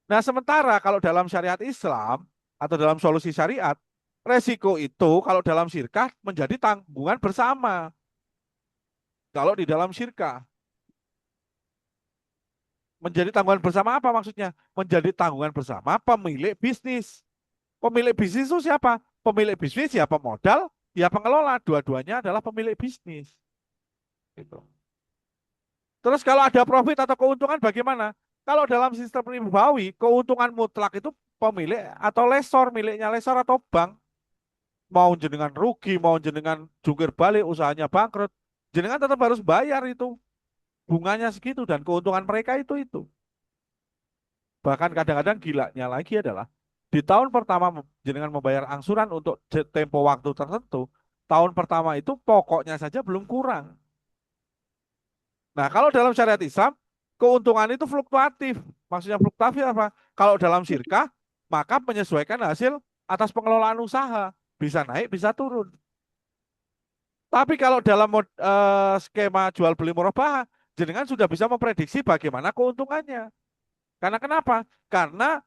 Nah, sementara kalau dalam syariat Islam atau dalam solusi syariat, resiko itu kalau dalam syirkah menjadi tanggungan bersama. Kalau di dalam syirkah menjadi tanggungan bersama apa maksudnya? Menjadi tanggungan bersama pemilik bisnis. Pemilik bisnis itu siapa? Pemilik bisnis ya pemodal, ya pengelola. Dua-duanya adalah pemilik bisnis. Gitu. Terus kalau ada profit atau keuntungan bagaimana? Kalau dalam sistem ribawi, keuntungan mutlak itu pemilik atau lesor, miliknya lesor atau bank. Mau jenengan rugi, mau jenengan jungkir balik, usahanya bangkrut, jenengan tetap harus bayar itu. Bunganya segitu dan keuntungan mereka itu. Bahkan kadang-kadang gilanya lagi adalah di tahun pertama jenengan membayar angsuran untuk tempo waktu tertentu, tahun pertama itu pokoknya saja belum kurang. Nah, kalau dalam syariat Islam, keuntungan itu fluktuatif. Maksudnya fluktuatif apa? Kalau dalam syirkah, maka menyesuaikan hasil atas pengelolaan usaha. Bisa naik, bisa turun. Tapi kalau dalam skema jual beli murabahah, jenengan sudah bisa memprediksi bagaimana keuntungannya. Karena kenapa? Karena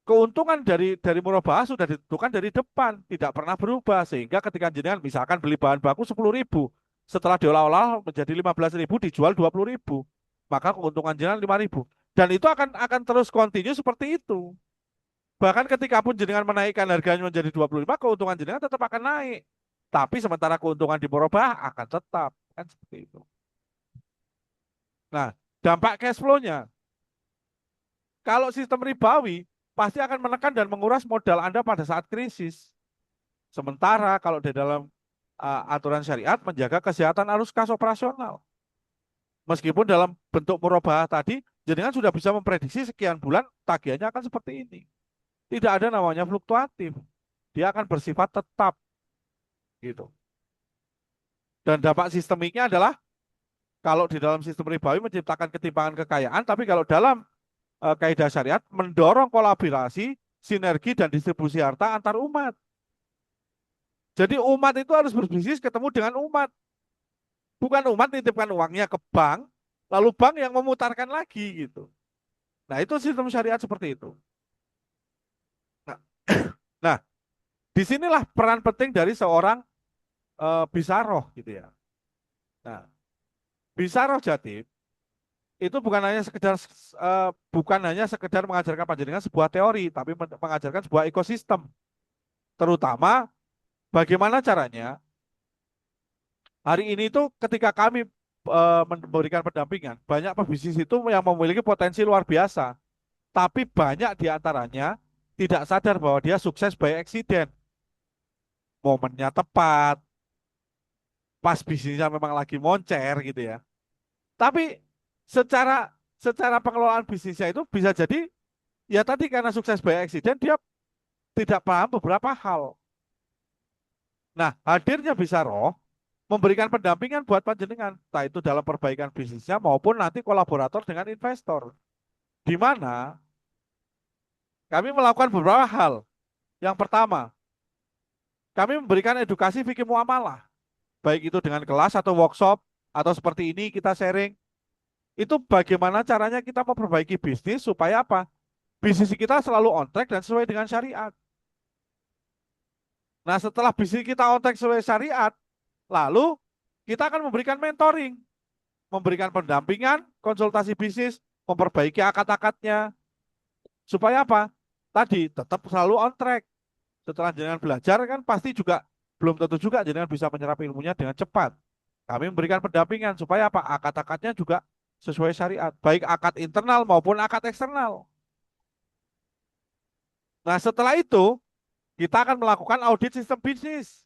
keuntungan dari murabahah sudah ditentukan dari depan, tidak pernah berubah. Sehingga ketika jenengan misalkan beli bahan baku 10.000, setelah diolah-olah menjadi 15.000, dijual 20.000. Maka keuntungan jenengan 5.000. Dan itu akan terus continue seperti itu. Bahkan ketika pun jenengan menaikkan harganya menjadi 25, keuntungan jenengan tetap akan naik. Tapi sementara keuntungan di murabah akan tetap. Kan seperti itu. Nah, dampak cash flow-nya. Kalau sistem ribawi, pasti akan menekan dan menguras modal Anda pada saat krisis. Sementara kalau di dalam aturan syariat menjaga kesehatan arus kas operasional. Meskipun dalam bentuk murabah tadi, jenengan sudah bisa memprediksi sekian bulan tagihannya akan seperti ini. Tidak ada namanya fluktuatif. Dia akan bersifat tetap gitu. Dan dampak sistemiknya adalah kalau di dalam sistem ribawi menciptakan ketimpangan kekayaan, tapi kalau dalam kaidah syariat mendorong kolaborasi, sinergi dan distribusi harta antar umat. Jadi umat itu harus berbisnis ketemu dengan umat. Bukan umat nitipkan uangnya ke bank, lalu bank yang memutarkan lagi gitu. Nah, itu sistem syariat seperti itu. Nah, nah, disinilah peran penting dari seorang bisaroh gitu ya. Nah, bisaroh Jatim itu bukan hanya sekedar mengajarkan panjenengan sebuah teori, tapi mengajarkan sebuah ekosistem. Terutama bagaimana caranya hari ini itu ketika kami memberikan pendampingan, banyak pebisnis itu yang memiliki potensi luar biasa, tapi banyak di antaranya tidak sadar bahwa dia sukses by accident. Momennya tepat, pas bisnisnya memang lagi moncer gitu ya. Tapi secara secara pengelolaan bisnisnya itu bisa jadi ya tadi karena sukses by accident dia tidak paham beberapa hal. Nah, hadirnya bisa roh memberikan pendampingan buat panjenengan, entah itu dalam perbaikan bisnisnya maupun nanti kolaborator dengan investor. Di mana kami melakukan beberapa hal. Yang pertama, kami memberikan edukasi fikih muamalah, baik itu dengan kelas atau workshop atau seperti ini kita sharing. Itu bagaimana caranya kita memperbaiki bisnis supaya apa? Bisnis kita selalu on track dan sesuai dengan syariat. Nah, setelah bisnis kita on track sesuai syariat, lalu kita akan memberikan mentoring, memberikan pendampingan, konsultasi bisnis, memperbaiki akad-akadnya, supaya apa? Tadi tetap selalu on track. Setelah jenengan belajar kan pasti juga belum tentu juga jenengan bisa menyerap ilmunya dengan cepat. Kami memberikan pendampingan supaya apa? Akad-akadnya juga sesuai syariat, baik akad internal maupun akad eksternal. Nah, setelah itu kita akan melakukan audit sistem bisnis,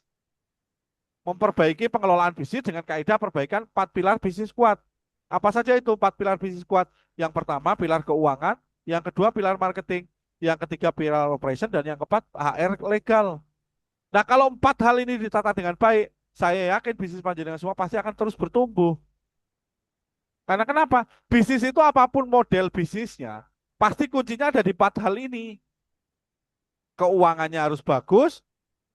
memperbaiki pengelolaan bisnis dengan kaidah perbaikan 4 pilar bisnis kuat. Apa saja itu 4 pilar bisnis kuat? Yang pertama pilar keuangan, yang kedua pilar marketing, yang ketiga pilar operation, dan yang keempat HR legal. Nah, kalau 4 hal ini ditata dengan baik, saya yakin bisnis panjenengan semua pasti akan terus bertumbuh. Karena kenapa? Bisnis itu apapun model bisnisnya, pasti kuncinya ada di 4 hal ini. Keuangannya harus bagus,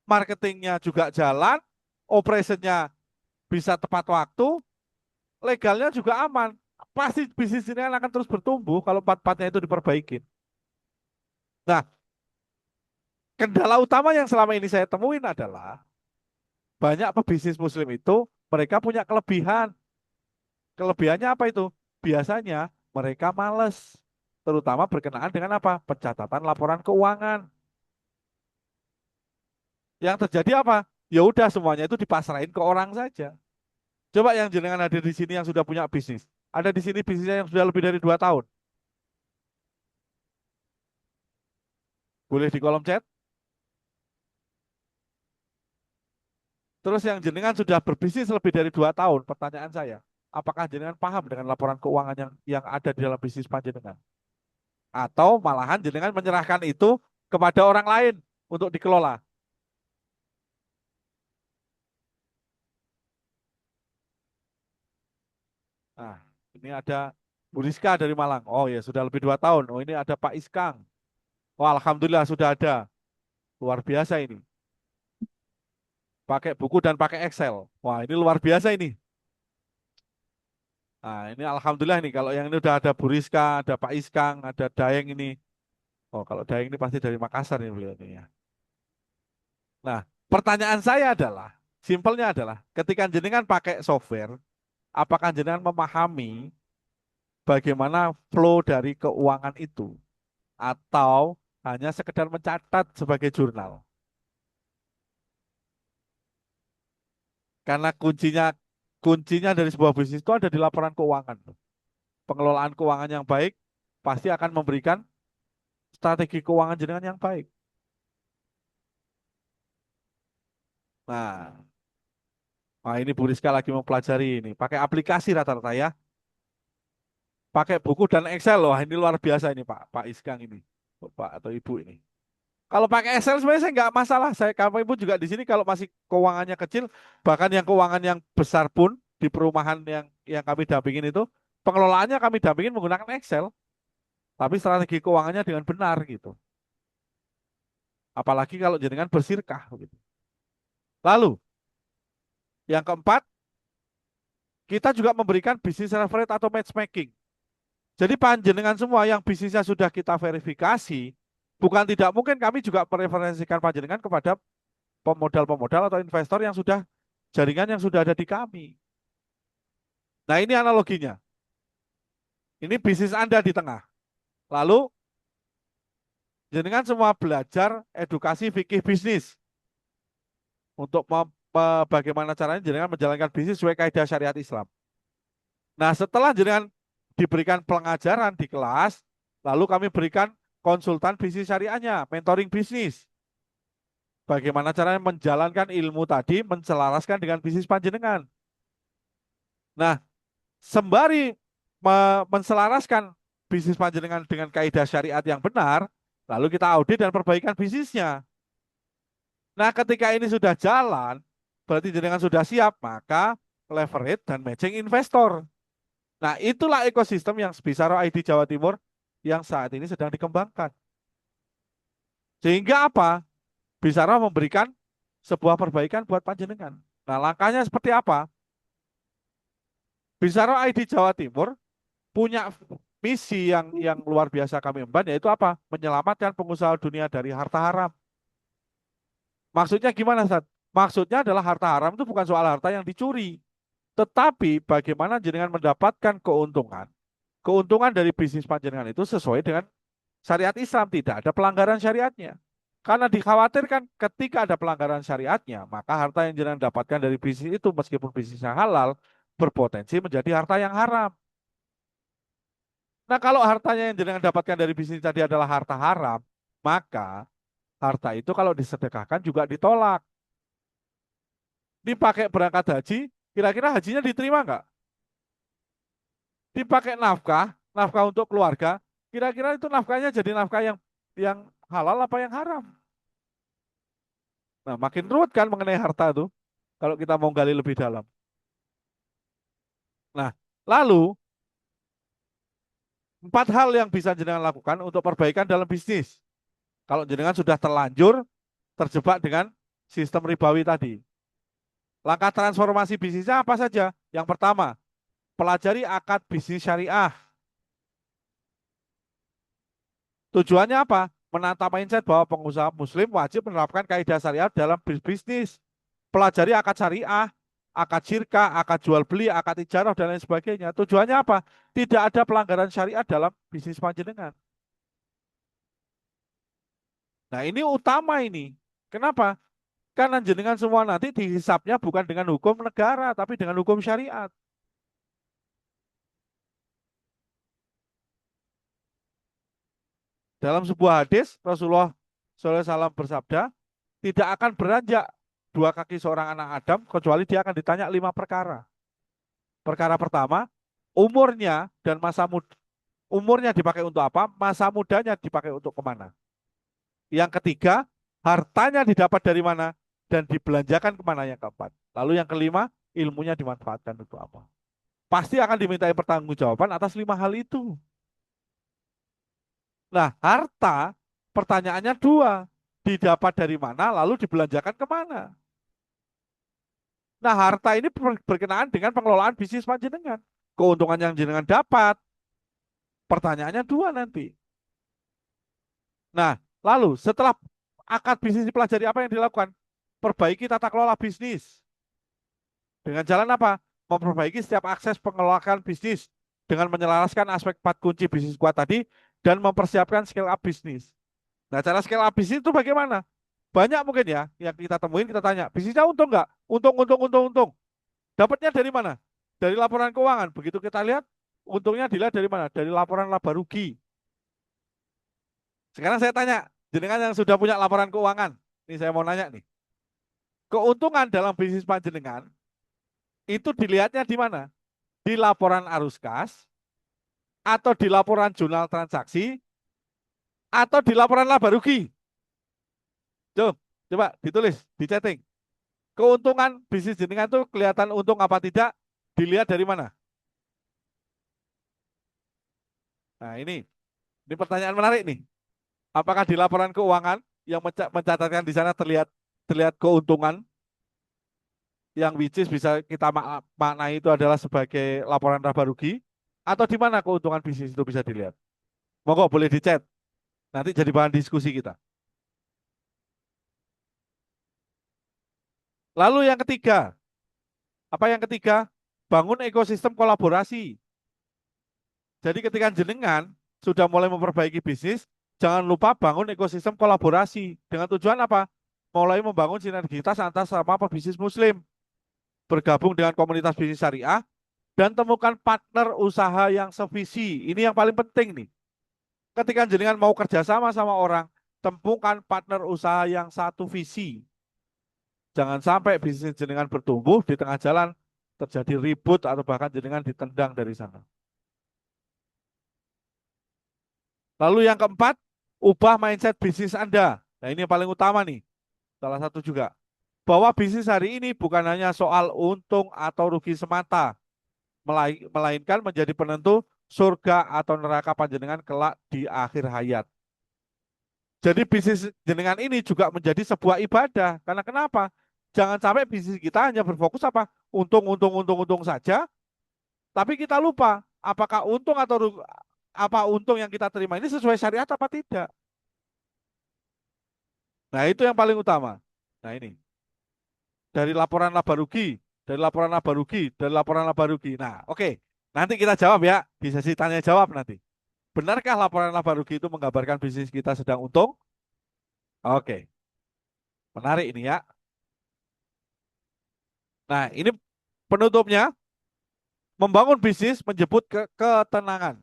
marketingnya juga jalan, operationnya bisa tepat waktu, legalnya juga aman. Pasti bisnis ini akan terus bertumbuh kalau 4-4-nya itu diperbaiki. Nah, kendala utama yang selama ini saya temuin adalah banyak pebisnis muslim itu mereka punya kelebihan. Kelebihannya apa itu? Biasanya mereka males, terutama berkenaan dengan apa? Pencatatan laporan keuangan. Yang terjadi apa? Ya udah semuanya itu dipasrahin ke orang saja. Coba yang jenengan hadir di sini yang sudah punya bisnis. Ada di sini bisnisnya yang sudah lebih dari 2 tahun. Boleh di kolom chat. Terus yang jenengan sudah berbisnis lebih dari 2 tahun. Pertanyaan saya, apakah jenengan paham dengan laporan keuangan yang ada di dalam bisnis panjenengan? Atau malahan jenengan menyerahkan itu kepada orang lain untuk dikelola? Nah, ini ada Bu Rizka dari Malang. Oh ya, sudah lebih 2 tahun. Oh ini ada Pak Iskang. Oh Alhamdulillah sudah ada. Luar biasa ini. Pakai buku dan pakai Excel. Wah ini luar biasa ini. Nah ini Alhamdulillah nih. Kalau yang ini udah ada Bu Rizka, ada Pak Iskang, ada Daeng ini. Oh kalau Daeng ini pasti dari Makassar nih beliau ini ya. Nah pertanyaan saya adalah, simpelnya adalah, ketika jenengan pakai software, apakah jenengan memahami bagaimana flow dari keuangan itu atau hanya sekedar mencatat sebagai jurnal. Karena kuncinya dari sebuah bisnis itu ada di laporan keuangan. Pengelolaan keuangan yang baik pasti akan memberikan strategi keuangan jenengan yang baik. Nah, ini Bu Rizka lagi mempelajari ini. Pakai aplikasi rata-rata ya. Pakai buku dan Excel. Wah, ini luar biasa ini Pak Iskang ini. Bapak atau Ibu ini. Kalau pakai Excel sebenarnya saya nggak masalah. Kami pun juga di sini kalau masih keuangannya kecil, bahkan yang keuangan yang besar pun di perumahan yang kami dampingin itu, pengelolaannya kami dampingin menggunakan Excel. Tapi strategi keuangannya dengan benar gitu. Apalagi kalau jenengan bersirkah gitu. Lalu, yang keempat, kita juga memberikan bisnis reference atau matchmaking. Jadi panjenengan semua yang bisnisnya sudah kita verifikasi, bukan tidak mungkin kami juga mereferensikan panjenengan kepada pemodal-pemodal atau investor yang sudah jaringan yang sudah ada di kami. Nah ini analoginya. Ini bisnis Anda di tengah. Lalu jenengan semua belajar edukasi fikih bisnis untuk bagaimana caranya jenengan menjalankan bisnis sesuai kaidah syariat Islam. Nah setelah jenengan diberikan pengajaran di kelas, lalu kami berikan konsultan bisnis syariahnya, mentoring bisnis. Bagaimana caranya menjalankan ilmu tadi, menselaraskan dengan bisnis panjenengan. Nah, sembari menselaraskan bisnis panjenengan dengan kaidah syariat yang benar, lalu kita audit dan perbaikan bisnisnya. Nah, ketika ini sudah jalan, berarti jenengan sudah siap, maka leverage dan matching investor. Nah, itulah ekosistem yang Sbisaro ID Jawa Timur yang saat ini sedang dikembangkan. Sehingga apa? Bisaro memberikan sebuah perbaikan buat panjenengan. Nah, langkahnya seperti apa? Bisaro ID Jawa Timur punya misi yang luar biasa kami emban, yaitu apa? Menyelamatkan pengusaha dunia dari harta haram. Maksudnya gimana, Ustaz? Maksudnya adalah harta haram itu bukan soal harta yang dicuri, tetapi bagaimana jenengan mendapatkan keuntungan. Keuntungan dari bisnis panjenengan itu sesuai dengan syariat Islam, tidak ada pelanggaran syariatnya. Karena dikhawatirkan ketika ada pelanggaran syariatnya, maka harta yang jenengan dapatkan dari bisnis itu meskipun bisnisnya halal, berpotensi menjadi harta yang haram. Nah, kalau hartanya yang jenengan dapatkan dari bisnis tadi adalah harta haram, maka harta itu kalau disedekahkan juga ditolak. Dipakai berangkat haji, kira-kira hajinya diterima nggak? Dipakai nafkah untuk keluarga, kira-kira itu nafkahnya jadi nafkah yang halal apa yang haram? Nah, makin ruwet kan mengenai harta itu, kalau kita mau gali lebih dalam. Nah, lalu 4 hal yang bisa jenengan lakukan untuk perbaikan dalam bisnis. Kalau jenengan sudah terlanjur terjebak dengan sistem ribawi tadi. Langkah transformasi bisnisnya apa saja? Yang pertama, pelajari akad bisnis syariah. Tujuannya apa? Menata mindset bahwa pengusaha muslim wajib menerapkan kaidah syariah dalam bisnis. Pelajari akad syariah, akad syirkah, akad jual beli, akad ijarah, dan lain sebagainya. Tujuannya apa? Tidak ada pelanggaran syariat dalam bisnis panjenengan. Nah ini utama ini. Kenapa? Karena jenengan semua nanti dihisapnya bukan dengan hukum negara, tapi dengan hukum syariat. Dalam sebuah hadis, Rasulullah SAW bersabda, tidak akan beranjak 2 kaki seorang anak Adam, kecuali dia akan ditanya 5 perkara. Perkara pertama, umurnya dan masa muda. Umurnya dipakai untuk apa? Masa mudanya dipakai untuk kemana? Yang ketiga, hartanya didapat dari mana? Dan dibelanjakan kemana yang keempat? Lalu yang kelima, ilmunya dimanfaatkan untuk apa? Pasti akan dimintai pertanggungjawaban atas 5 hal itu. Nah, harta pertanyaannya 2. Didapat dari mana, lalu dibelanjakan kemana? Nah, harta ini berkenaan dengan pengelolaan bisnis panjenengan. Keuntungan yang jenengan dapat, pertanyaannya 2 nanti. Nah, lalu setelah akad bisnis dipelajari, apa yang dilakukan? Perbaiki tata kelola bisnis. Dengan jalan apa? Memperbaiki setiap akses pengelolaan bisnis dengan menyelaraskan aspek 4 kunci bisnis kuat tadi dan mempersiapkan scale up bisnis. Nah, cara scale up bisnis itu bagaimana? Banyak mungkin ya yang kita temuin, kita tanya, bisnisnya untung nggak? Untung, untung, untung, untung. Dapatnya dari mana? Dari laporan keuangan. Begitu kita lihat, untungnya dilihat dari mana? Dari laporan laba rugi. Sekarang saya tanya, jenengan yang sudah punya laporan keuangan, ini saya mau nanya nih, keuntungan dalam bisnis panjenengan itu dilihatnya di mana? Di laporan arus kas, atau di laporan jurnal transaksi, atau di laporan laba rugi? Coba, coba ditulis, di chatting. Keuntungan bisnis jenengan itu kelihatan untung apa tidak, dilihat dari mana? Nah, ini pertanyaan menarik nih. Apakah di laporan keuangan yang mencatatkan di sana terlihat terlihat keuntungan yang which is bisa kita maknai itu adalah sebagai laporan laba rugi, atau di mana keuntungan bisnis itu bisa dilihat? Monggo boleh di chat. Nanti jadi bahan diskusi kita. Lalu yang ketiga, apa yang ketiga? Bangun ekosistem kolaborasi. Jadi ketika jenengan sudah mulai memperbaiki bisnis, jangan lupa bangun ekosistem kolaborasi. Dengan tujuan apa? Mulai membangun sinergitas antar sama pebisnis muslim. Bergabung dengan komunitas bisnis syariah, dan temukan partner usaha yang sevisi. Ini yang paling penting nih. Ketika jenengan mau kerjasama sama orang, temukan partner usaha yang satu visi. Jangan sampai bisnis jenengan bertumbuh di tengah jalan terjadi ribut atau bahkan jenengan ditendang dari sana. Lalu yang keempat, ubah mindset bisnis Anda. Nah, ini yang paling utama nih. Salah satu juga. Bahwa bisnis hari ini bukan hanya soal untung atau rugi semata, melainkan menjadi penentu surga atau neraka panjenengan kelak di akhir hayat. Jadi bisnis jenengan ini juga menjadi sebuah ibadah. Karena kenapa? Jangan sampai bisnis kita hanya berfokus apa? Untung, untung, untung, untung saja. Tapi kita lupa apakah untung atau apa untung yang kita terima ini sesuai syariat apa tidak. Nah, itu yang paling utama. Nah, ini dari laporan laba rugi, dari laporan laba rugi, dari laporan laba rugi. Nah, oke. Nanti kita jawab ya, di sesi tanya jawab nanti. Benarkah laporan laba rugi itu menggambarkan bisnis kita sedang untung? Oke, menarik ini ya. Nah, ini penutupnya, membangun bisnis menjemput ketenangan.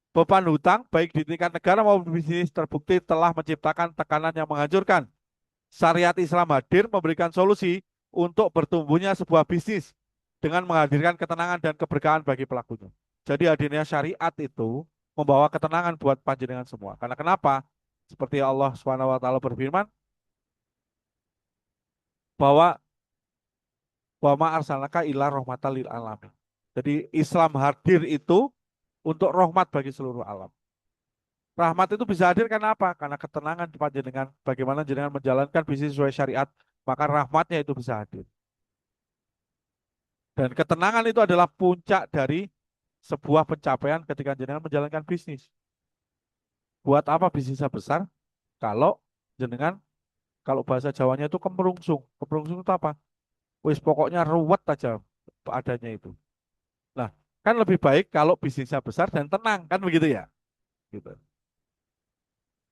Beban hutang baik di tingkat negara maupun bisnis terbukti telah menciptakan tekanan yang menghancurkan. Syariat Islam hadir memberikan solusi untuk bertumbuhnya sebuah bisnis dengan menghadirkan ketenangan dan keberkahan bagi pelakunya. Jadi hadirnya syariat itu membawa ketenangan buat panjenengan semua. Karena kenapa? Seperti Allah SWT berfirman bahwa wa ma arsalnaka illa rahmatan lil alamin. Jadi Islam hadir itu untuk rahmat bagi seluruh alam. Rahmat itu bisa hadir karena apa? Karena ketenangan di panjenengan, bagaimana jenengan menjalankan bisnis sesuai syariat, maka rahmatnya itu bisa hadir. Dan ketenangan itu adalah puncak dari sebuah pencapaian ketika jenengan menjalankan bisnis. Buat apa bisnisnya besar? Kalau jenengan, kalau bahasa Jawanya itu kemerungsung. Kemerungsung itu apa? Wis pokoknya ruwet aja adanya itu. Nah, kan lebih baik kalau bisnisnya besar dan tenang, kan begitu ya? Gitu.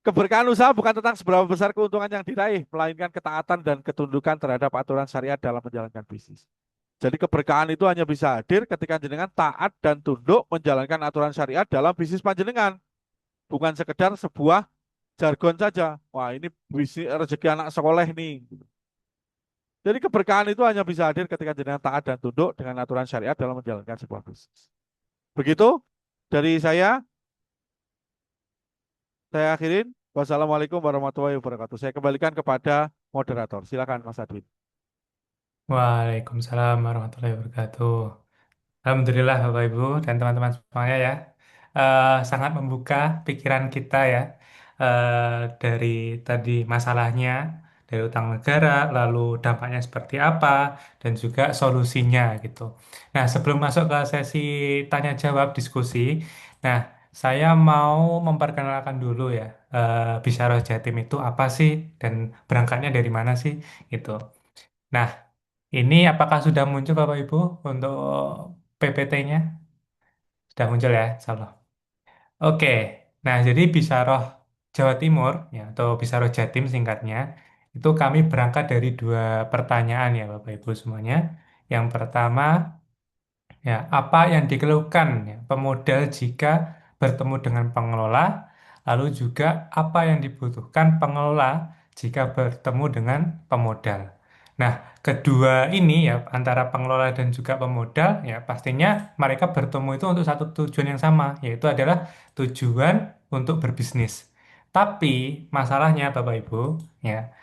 Keberkahan usaha bukan tentang seberapa besar keuntungan yang diraih, melainkan ketaatan dan ketundukan terhadap aturan syariat dalam menjalankan bisnis. Jadi keberkahan itu hanya bisa hadir ketika jenengan taat dan tunduk menjalankan aturan syariat dalam bisnis panjenengan. Bukan sekedar sebuah jargon saja. Wah, ini bisnis rezeki anak sekolah nih. Jadi keberkahan itu hanya bisa hadir ketika jenengan taat dan tunduk dengan aturan syariat dalam menjalankan sebuah bisnis. Begitu dari saya akhirin. Wassalamualaikum warahmatullahi wabarakatuh. Saya kembalikan kepada moderator. Silakan Mas Adwin. Waalaikumsalam warahmatullahi wabarakatuh. Alhamdulillah Bapak Ibu dan teman-teman semuanya ya. Sangat membuka pikiran kita ya, dari tadi masalahnya dari utang negara, lalu dampaknya seperti apa dan juga solusinya gitu. Nah, sebelum masuk ke sesi tanya jawab diskusi, nah saya mau memperkenalkan dulu ya, Bisyarah Jatim itu apa sih dan berangkatnya dari mana sih gitu. Nah, ini apakah sudah muncul Bapak Ibu untuk PPT-nya? Sudah muncul ya, insya Allah. Oke, nah jadi Bisaroh Jawa Timur, ya, atau Bisaroh Jatim singkatnya, itu kami berangkat dari dua pertanyaan ya Bapak Ibu semuanya. Yang pertama, ya, apa yang dikeluhkan ya, pemodal jika bertemu dengan pengelola, lalu juga apa yang dibutuhkan pengelola jika bertemu dengan pemodal. Nah, kedua ini ya antara pengelola dan juga pemodal ya pastinya mereka bertemu itu untuk satu tujuan yang sama, yaitu adalah tujuan untuk berbisnis. Tapi masalahnya Bapak Ibu, ya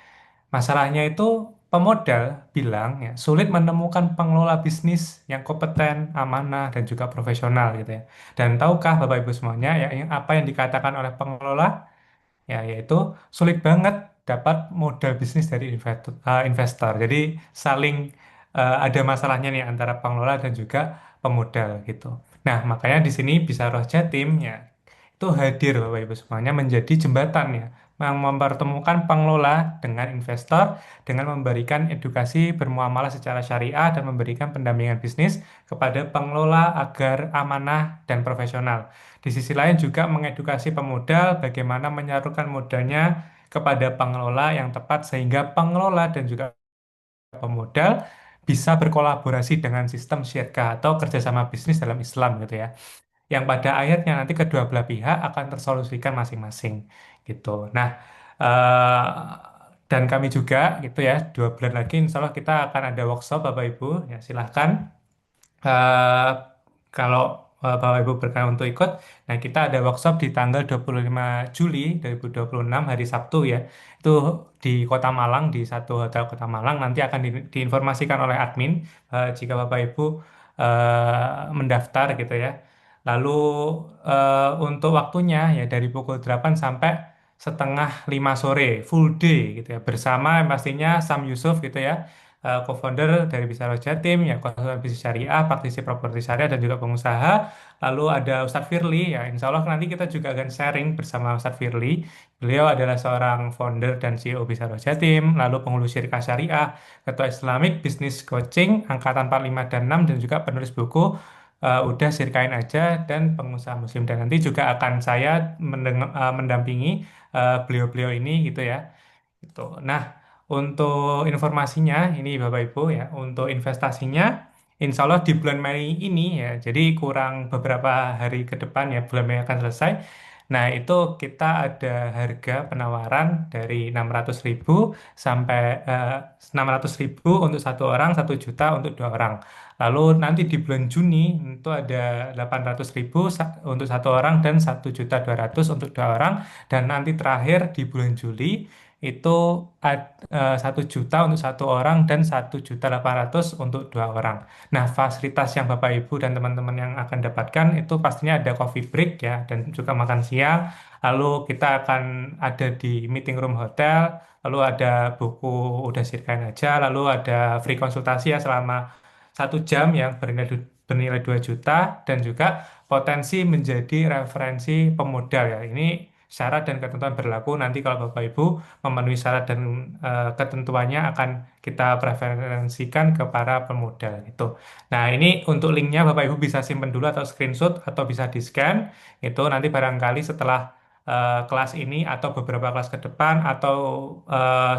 masalahnya itu pemodal bilang ya sulit menemukan pengelola bisnis yang kompeten, amanah, dan juga profesional gitu ya. Dan tahukah Bapak Ibu semuanya ya apa yang dikatakan oleh pengelola? Ya, yaitu sulit banget dapat modal bisnis dari investor. Jadi saling ada masalahnya nih antara pengelola dan juga pemodal gitu. Nah, makanya di sini bisa Roh Jatim ya itu hadir Bapak Ibu semuanya menjadi jembatan ya yang mempertemukan pengelola dengan investor dengan memberikan edukasi bermuamalah secara syariah dan memberikan pendampingan bisnis kepada pengelola agar amanah dan profesional. Di sisi lain juga mengedukasi pemodal bagaimana menyalurkan modalnya kepada pengelola yang tepat sehingga pengelola dan juga pemodal bisa berkolaborasi dengan sistem syirkah atau kerjasama bisnis dalam Islam gitu ya. Yang pada akhirnya nanti kedua belah pihak akan tersolusikan masing-masing gitu. Nah, eh, dan kami juga gitu ya, 2 bulan lagi insya Allah kita akan ada workshop Bapak Ibu ya silahkan eh, kalau Bapak Ibu berkenan untuk ikut, nah kita ada workshop di tanggal 25 Juli 2026 hari Sabtu ya. Itu di Kota Malang, di satu hotel Kota Malang. Nanti akan diinformasikan oleh admin jika Bapak Ibu mendaftar gitu ya. Lalu untuk waktunya ya dari pukul 8 sampai setengah 5 sore, full day gitu ya. Bersama pastinya Sam Yusuf gitu ya co-founder dari Bisaro Jatim, ya konsultan bisnis syariah, praktisi properti syariah, dan juga pengusaha. Lalu ada Ustadz Firly, ya insya Allah nanti kita juga akan sharing bersama Ustadz Firly. Beliau adalah seorang founder dan CEO Bisaro Jatim, lalu penghulu syariah syariah, ketua Islamic Business Coaching, angkatan 45 dan 6, dan juga penulis buku Udah Sirkain Aja, dan pengusaha muslim. Dan nanti juga akan saya mendampingi beliau-beliau ini gitu ya. Gitu. Nah, untuk informasinya ini Bapak Ibu ya, untuk investasinya insya Allah di bulan Mei ini ya, jadi kurang beberapa hari ke depan ya, bulan Mei akan selesai. Nah, itu kita ada harga penawaran dari 600.000 sampai 600.000 untuk satu orang, 1 juta untuk 2 orang. Lalu nanti di bulan Juni itu ada 800.000 untuk satu orang dan 1.200.000 untuk 2 orang. Dan nanti terakhir di bulan Juli itu 1 juta untuk satu orang dan 1.800.000 untuk 2 orang. Nah, fasilitas yang Bapak Ibu dan teman-teman yang akan dapatkan itu pastinya ada coffee break ya dan juga makan siang. Lalu kita akan ada di meeting room hotel, lalu ada buku udah sirkain aja, lalu ada free konsultasi ya selama 1 jam yang bernilai 2 juta dan juga potensi menjadi referensi pemodal ya. Ini syarat dan ketentuan berlaku nanti kalau Bapak Ibu memenuhi syarat dan ketentuannya akan kita preferensikan ke para pemodal gitu. Nah, ini untuk linknya Bapak Ibu bisa simpan dulu atau screenshot atau bisa di-scan. Itu nanti barangkali setelah kelas ini atau beberapa kelas ke depan atau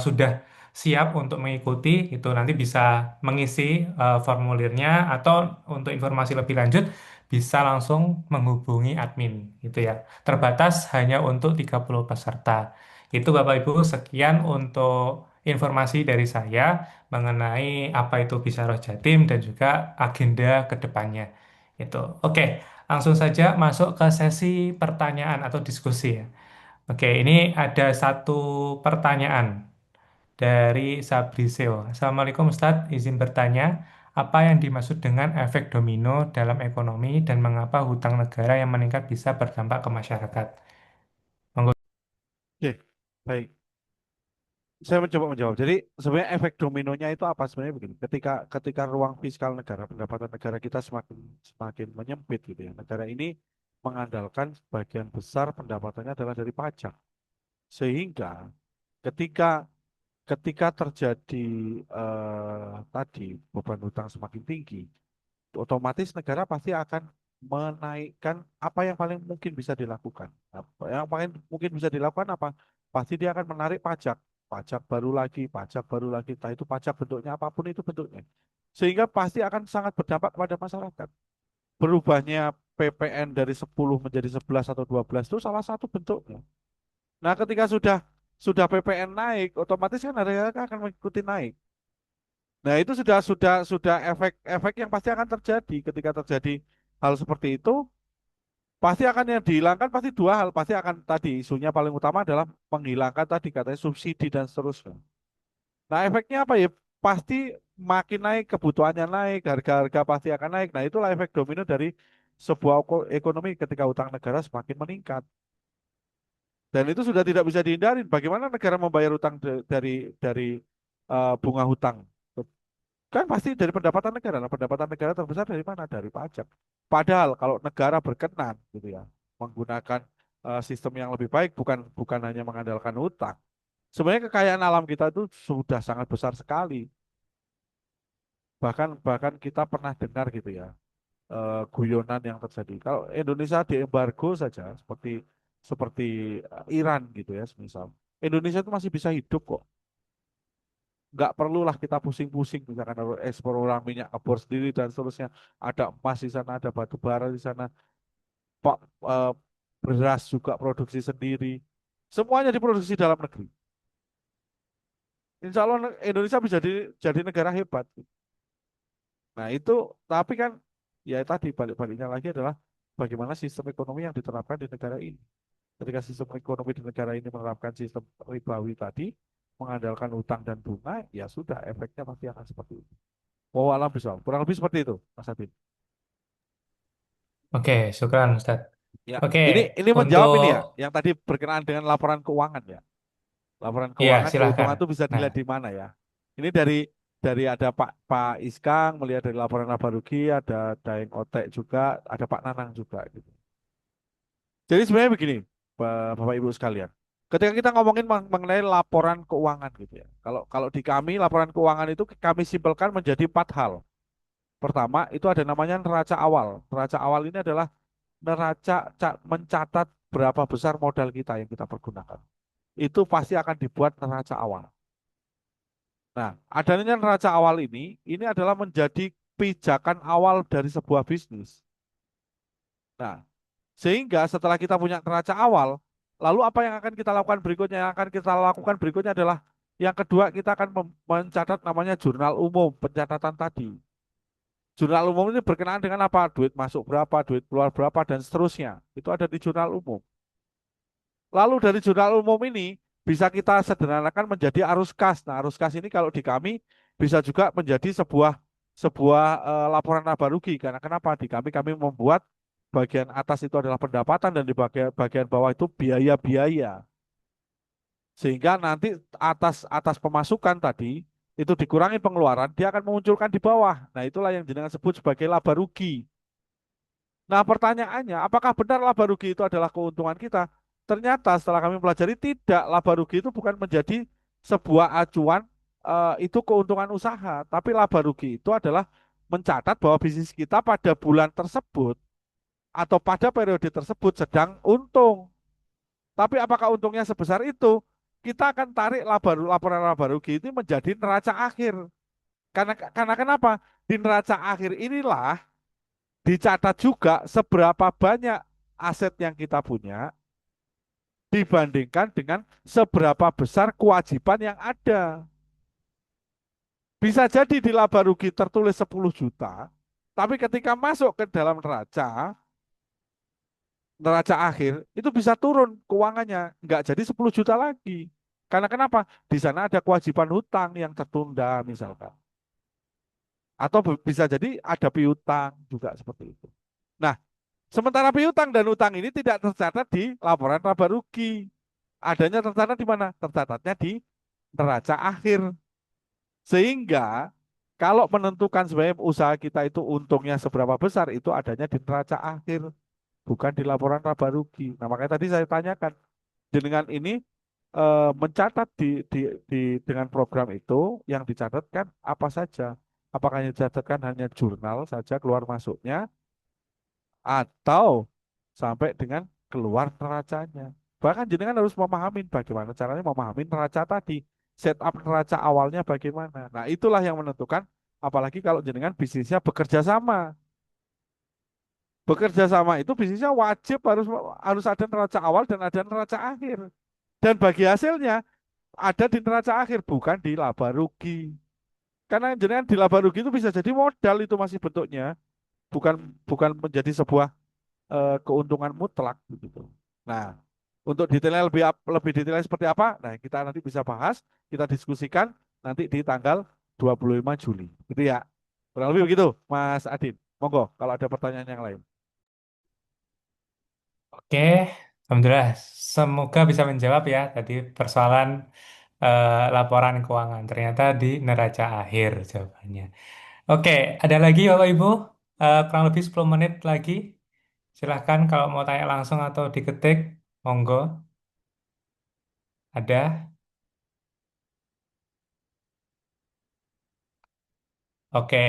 sudah siap untuk mengikuti itu nanti bisa mengisi formulirnya atau untuk informasi lebih lanjut bisa langsung menghubungi admin gitu ya. Terbatas hanya untuk 30 peserta. Itu Bapak Ibu sekian untuk informasi dari saya mengenai apa itu Bisaroh Jatim dan juga agenda ke depannya. Itu. Oke, langsung saja masuk ke sesi pertanyaan atau diskusi ya. Oke, ini ada satu pertanyaan dari Sabriseo. Assalamualaikum Ustadz, izin bertanya, apa yang dimaksud dengan efek domino dalam ekonomi dan mengapa hutang negara yang meningkat bisa berdampak ke masyarakat? Monggo. Oke, baik. Saya mencoba menjawab. Jadi sebenarnya efek dominonya itu apa sebenarnya begini. Ketika ruang fiskal negara, pendapatan negara kita semakin semakin menyempit gitu ya. Negara ini mengandalkan sebagian besar pendapatannya adalah dari pajak. Sehingga ketika ketika terjadi tadi beban hutang semakin tinggi, otomatis negara pasti akan menaikkan apa yang paling mungkin bisa dilakukan. Apa yang paling mungkin bisa dilakukan apa? Pasti dia akan menarik pajak, pajak baru lagi, pajak baru lagi. Entah itu pajak bentuknya apapun itu bentuknya. Sehingga pasti akan sangat berdampak kepada masyarakat. Berubahnya PPN dari 10 menjadi 11 atau 12 itu salah satu bentuknya. Nah, ketika sudah PPN naik, otomatis kan harga akan mengikuti naik. Nah, itu sudah efek-efek yang pasti akan terjadi ketika terjadi hal seperti itu, pasti akan yang dihilangkan pasti dua hal, pasti akan tadi isunya paling utama adalah menghilangkan tadi katanya subsidi dan seterusnya. Nah, efeknya apa ya? Pasti makin naik, kebutuhannya naik, harga-harga pasti akan naik. Nah, itulah efek domino dari sebuah ekonomi ketika utang negara semakin meningkat. Dan itu sudah tidak bisa dihindari. Bagaimana negara membayar utang dari bunga hutang? Kan pasti dari pendapatan negara. Nah, pendapatan negara terbesar dari mana? Dari pajak. Padahal kalau negara berkenan gitu ya, menggunakan sistem yang lebih baik, bukan bukan hanya mengandalkan hutang. Sebenarnya kekayaan alam kita itu sudah sangat besar sekali. Bahkan bahkan kita pernah dengar gitu ya, guyonan yang terjadi. Kalau Indonesia diembargo saja, seperti seperti Iran gitu ya, misal. Indonesia itu masih bisa hidup kok. Nggak perlulah kita pusing-pusing misalkan harus ekspor orang minyak ngebor sendiri dan seterusnya, ada emas di sana, ada batu bara di sana, pak eh, beras juga produksi sendiri, semuanya diproduksi dalam negeri. Insya Allah Indonesia bisa jadi negara hebat. Nah itu, tapi kan ya tadi balik-baliknya lagi adalah bagaimana sistem ekonomi yang diterapkan di negara ini. Ketika sistem ekonomi di negara ini menerapkan sistem ribawi tadi, mengandalkan utang dan bunga, ya sudah efeknya pasti akan seperti itu. Oh, alam bisa. Kurang lebih seperti itu, Mas Adin. Oke, syukran Ustaz. Ya, Oke, ini menjawab untuk ini ya, yang tadi berkenaan dengan laporan keuangan ya. Laporan ya keuangan, silahkan. keuntungan itu bisa Nah, dilihat di mana ya? Ini dari ada Pak Iskang melihat dari laporan laba rugi, ada Daeng Otek juga, ada Pak Nanang juga gitu. Jadi sebenarnya begini, Bapak Ibu sekalian. Ketika kita ngomongin mengenai laporan keuangan gitu ya. Kalau kalau di kami laporan keuangan itu kami simpelkan menjadi 4 hal. Pertama, itu ada namanya neraca awal. Neraca awal ini adalah mencatat berapa besar modal kita yang kita pergunakan. Itu pasti akan dibuat neraca awal. Nah, adanya neraca awal ini adalah menjadi pijakan awal dari sebuah bisnis. Nah, sehingga setelah kita punya neraca awal, lalu apa yang akan kita lakukan berikutnya? Yang akan kita lakukan berikutnya adalah yang kedua kita akan mencatat namanya jurnal umum pencatatan tadi. Jurnal umum ini berkenaan dengan apa? Duit masuk berapa, duit keluar berapa, dan seterusnya. Itu ada di jurnal umum. Lalu dari jurnal umum ini bisa kita sederhanakan menjadi arus kas. Nah, arus kas ini kalau di kami bisa juga menjadi sebuah laporan laba rugi. Karena kenapa? Di kami membuat bagian atas itu adalah pendapatan dan di bagian bawah itu biaya-biaya. Sehingga nanti atas atas pemasukan tadi itu dikurangi pengeluaran, dia akan memunculkan di bawah. Nah, itulah yang jenengan sebut sebagai laba rugi. Nah, pertanyaannya, apakah benar laba rugi itu adalah keuntungan kita? Ternyata setelah kami pelajari tidak, laba rugi itu bukan menjadi sebuah acuan itu keuntungan usaha, tapi laba rugi itu adalah mencatat bahwa bisnis kita pada bulan tersebut atau pada periode tersebut sedang untung. Tapi apakah untungnya sebesar itu? Kita akan tarik laporan laba rugi itu menjadi neraca akhir. Karena kenapa? Di neraca akhir inilah dicatat juga seberapa banyak aset yang kita punya dibandingkan dengan seberapa besar kewajiban yang ada. Bisa jadi di laba rugi tertulis 10 juta, tapi ketika masuk ke dalam neraca akhir, itu bisa turun keuangannya, nggak jadi 10 juta lagi. Karena kenapa? Di sana ada kewajiban hutang yang tertunda misalkan. Atau bisa jadi ada piutang juga seperti itu. Nah, sementara piutang dan utang ini tidak tercatat di laporan laba rugi. Adanya tercatat di mana? Tercatatnya di neraca akhir. Sehingga kalau menentukan sebenarnya usaha kita itu untungnya seberapa besar itu adanya di neraca akhir, bukan di laporan laba rugi. Nah, makanya tadi saya tanyakan, dengan ini mencatat dengan program itu yang dicatatkan apa saja? Apakah yang dicatatkan hanya jurnal saja keluar masuknya atau sampai dengan keluar neracanya. Bahkan jenengan harus memahami bagaimana caranya memahami neraca tadi, setup neraca awalnya bagaimana. Nah, itulah yang menentukan apalagi kalau jenengan bisnisnya bekerja sama. Bekerja sama itu bisnisnya wajib harus harus ada neraca awal dan ada neraca akhir. Dan bagi hasilnya ada di neraca akhir, bukan di laba rugi. Karena jenengan di laba rugi itu bisa jadi modal itu masih bentuknya, bukan bukan menjadi sebuah keuntungan mutlak gitu. Nah, untuk detailnya lebih detailnya seperti apa? Nah, kita nanti bisa bahas, kita diskusikan nanti di tanggal 25 Juli. Gitu ya. Kurang lebih begitu, Mas Adin. Monggo kalau ada pertanyaan yang lain. Oke, alhamdulillah. Semoga bisa menjawab ya tadi persoalan laporan keuangan. Ternyata di neraca akhir jawabannya. Oke, ada lagi Bapak Ibu? Kurang lebih 10 menit lagi. Silahkan kalau mau tanya langsung atau diketik, monggo. Ada? Oke,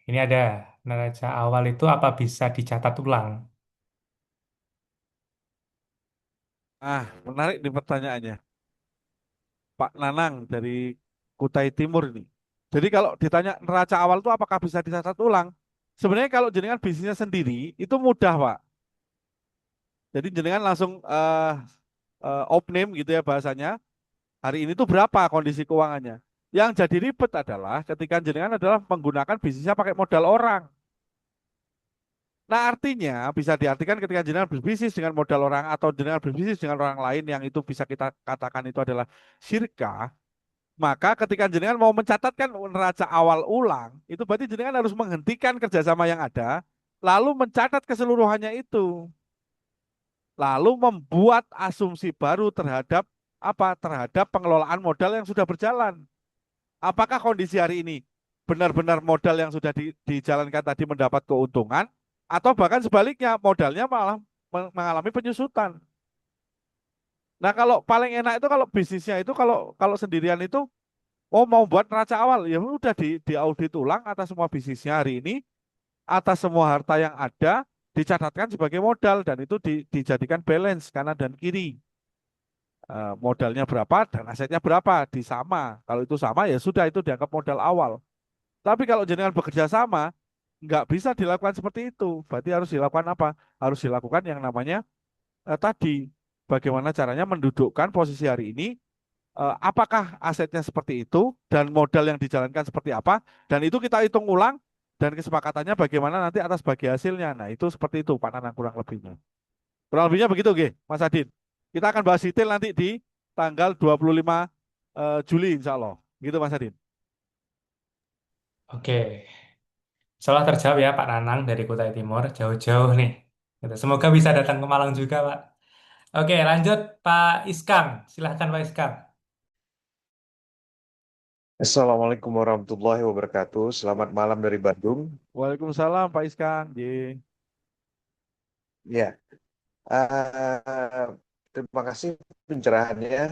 ini ada. Neraca awal itu apa bisa dicatat ulang? Menarik nih pertanyaannya. Pak Nanang dari Kutai Timur ini. Jadi kalau ditanya neraca awal itu apakah bisa dicatat ulang? Sebenarnya kalau jenengan bisnisnya sendiri itu mudah, Pak. Jadi jenengan langsung opening gitu ya bahasanya. Hari ini tuh berapa kondisi keuangannya? Yang jadi ribet adalah ketika jenengan adalah menggunakan bisnisnya pakai modal orang. Nah, artinya bisa diartikan ketika jenengan berbisnis dengan modal orang atau jenengan berbisnis dengan orang lain yang itu bisa kita katakan itu adalah syirkah, maka ketika jenengan mau mencatatkan neraca awal ulang, itu berarti jenengan harus menghentikan kerjasama yang ada, lalu mencatat keseluruhannya itu, lalu membuat asumsi baru terhadap apa? Terhadap pengelolaan modal yang sudah berjalan. Apakah kondisi hari ini benar-benar modal yang sudah dijalankan tadi mendapat keuntungan, atau bahkan sebaliknya modalnya malah mengalami penyusutan. Nah, kalau paling enak itu kalau bisnisnya itu kalau kalau sendirian itu mau buat neraca awal ya udah di audit ulang atas semua bisnisnya hari ini, atas semua harta yang ada dicatatkan sebagai modal dan itu dijadikan balance kanan dan kiri. Modalnya berapa dan asetnya berapa disama. Kalau itu sama ya sudah itu dianggap modal awal. Tapi kalau jenengan bekerja sama nggak bisa dilakukan seperti itu. Berarti harus dilakukan apa? Harus dilakukan yang namanya tadi bagaimana caranya mendudukkan posisi hari ini, apakah asetnya seperti itu dan modal yang dijalankan seperti apa, dan itu kita hitung ulang dan kesepakatannya bagaimana nanti atas bagi hasilnya. Nah, itu seperti itu Pak Nanang kurang lebihnya. Kurang lebihnya begitu, G, Mas Adin. Kita akan bahas detail nanti di tanggal 25 Juli insya Allah. Gitu Mas Adin. Oke, salah terjawab ya Pak Nanang dari Kutai Timur, jauh-jauh nih. Gitu. Semoga bisa datang ke Malang juga, Pak. Oke, lanjut Pak Iskam. Silahkan Pak Iskam. Assalamualaikum warahmatullahi wabarakatuh. Selamat malam dari Bandung. Waalaikumsalam Pak Iskan. G. Ya, terima kasih pencerahannya.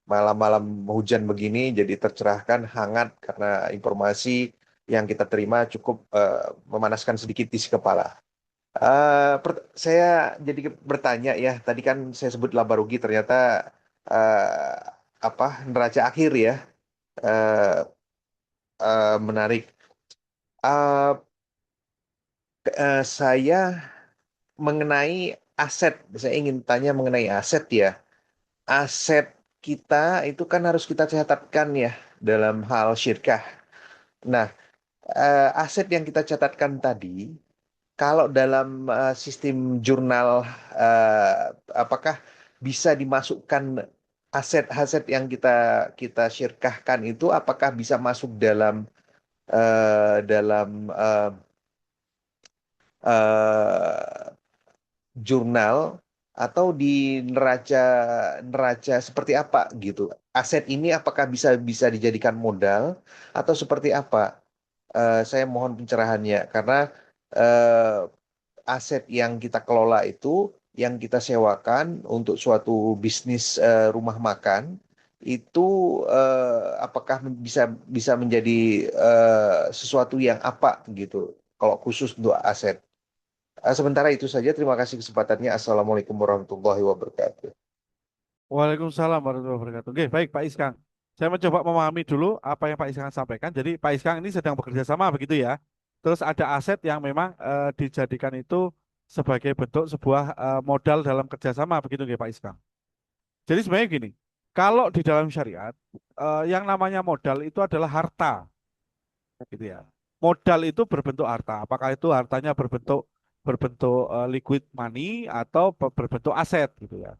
Malam-malam hujan begini jadi tercerahkan, hangat karena informasi yang kita terima cukup memanaskan sedikit isi kepala. Saya jadi bertanya ya. Tadi kan saya sebut laba rugi ternyata eh, apa neraca akhir ya. Eh, Menarik. Eh, saya mengenai aset, saya ingin tanya mengenai aset ya. Aset kita itu kan harus kita catatkan ya dalam hal syirkah. Nah, aset yang kita catatkan tadi, kalau dalam sistem jurnal, apakah bisa dimasukkan aset-aset yang kita syirkahkan itu, apakah bisa masuk dalam dalam eh, jurnal atau di neraca neraca seperti apa gitu. Aset ini apakah bisa bisa dijadikan modal atau seperti apa? Saya mohon pencerahannya karena eh, aset yang kita kelola itu yang kita sewakan untuk suatu bisnis rumah makan itu apakah bisa bisa menjadi sesuatu yang apa gitu. kalau khusus untuk aset. Sementara itu saja, terima kasih kesempatannya. Assalamualaikum warahmatullahi wabarakatuh. Waalaikumsalam warahmatullahi wabarakatuh. Oke, baik Pak Iskang. Saya mencoba memahami dulu apa yang Pak Iskang sampaikan. Jadi Pak Iskang ini sedang bekerja sama begitu ya. Terus ada aset yang memang dijadikan itu sebagai bentuk sebuah modal dalam kerjasama begitu ya Pak Iskang. Jadi sebenarnya gini, kalau di dalam syariat yang namanya modal itu adalah harta, gitu ya. Modal itu berbentuk harta. Apakah itu hartanya berbentuk berbentuk liquid money atau berbentuk aset gitu ya.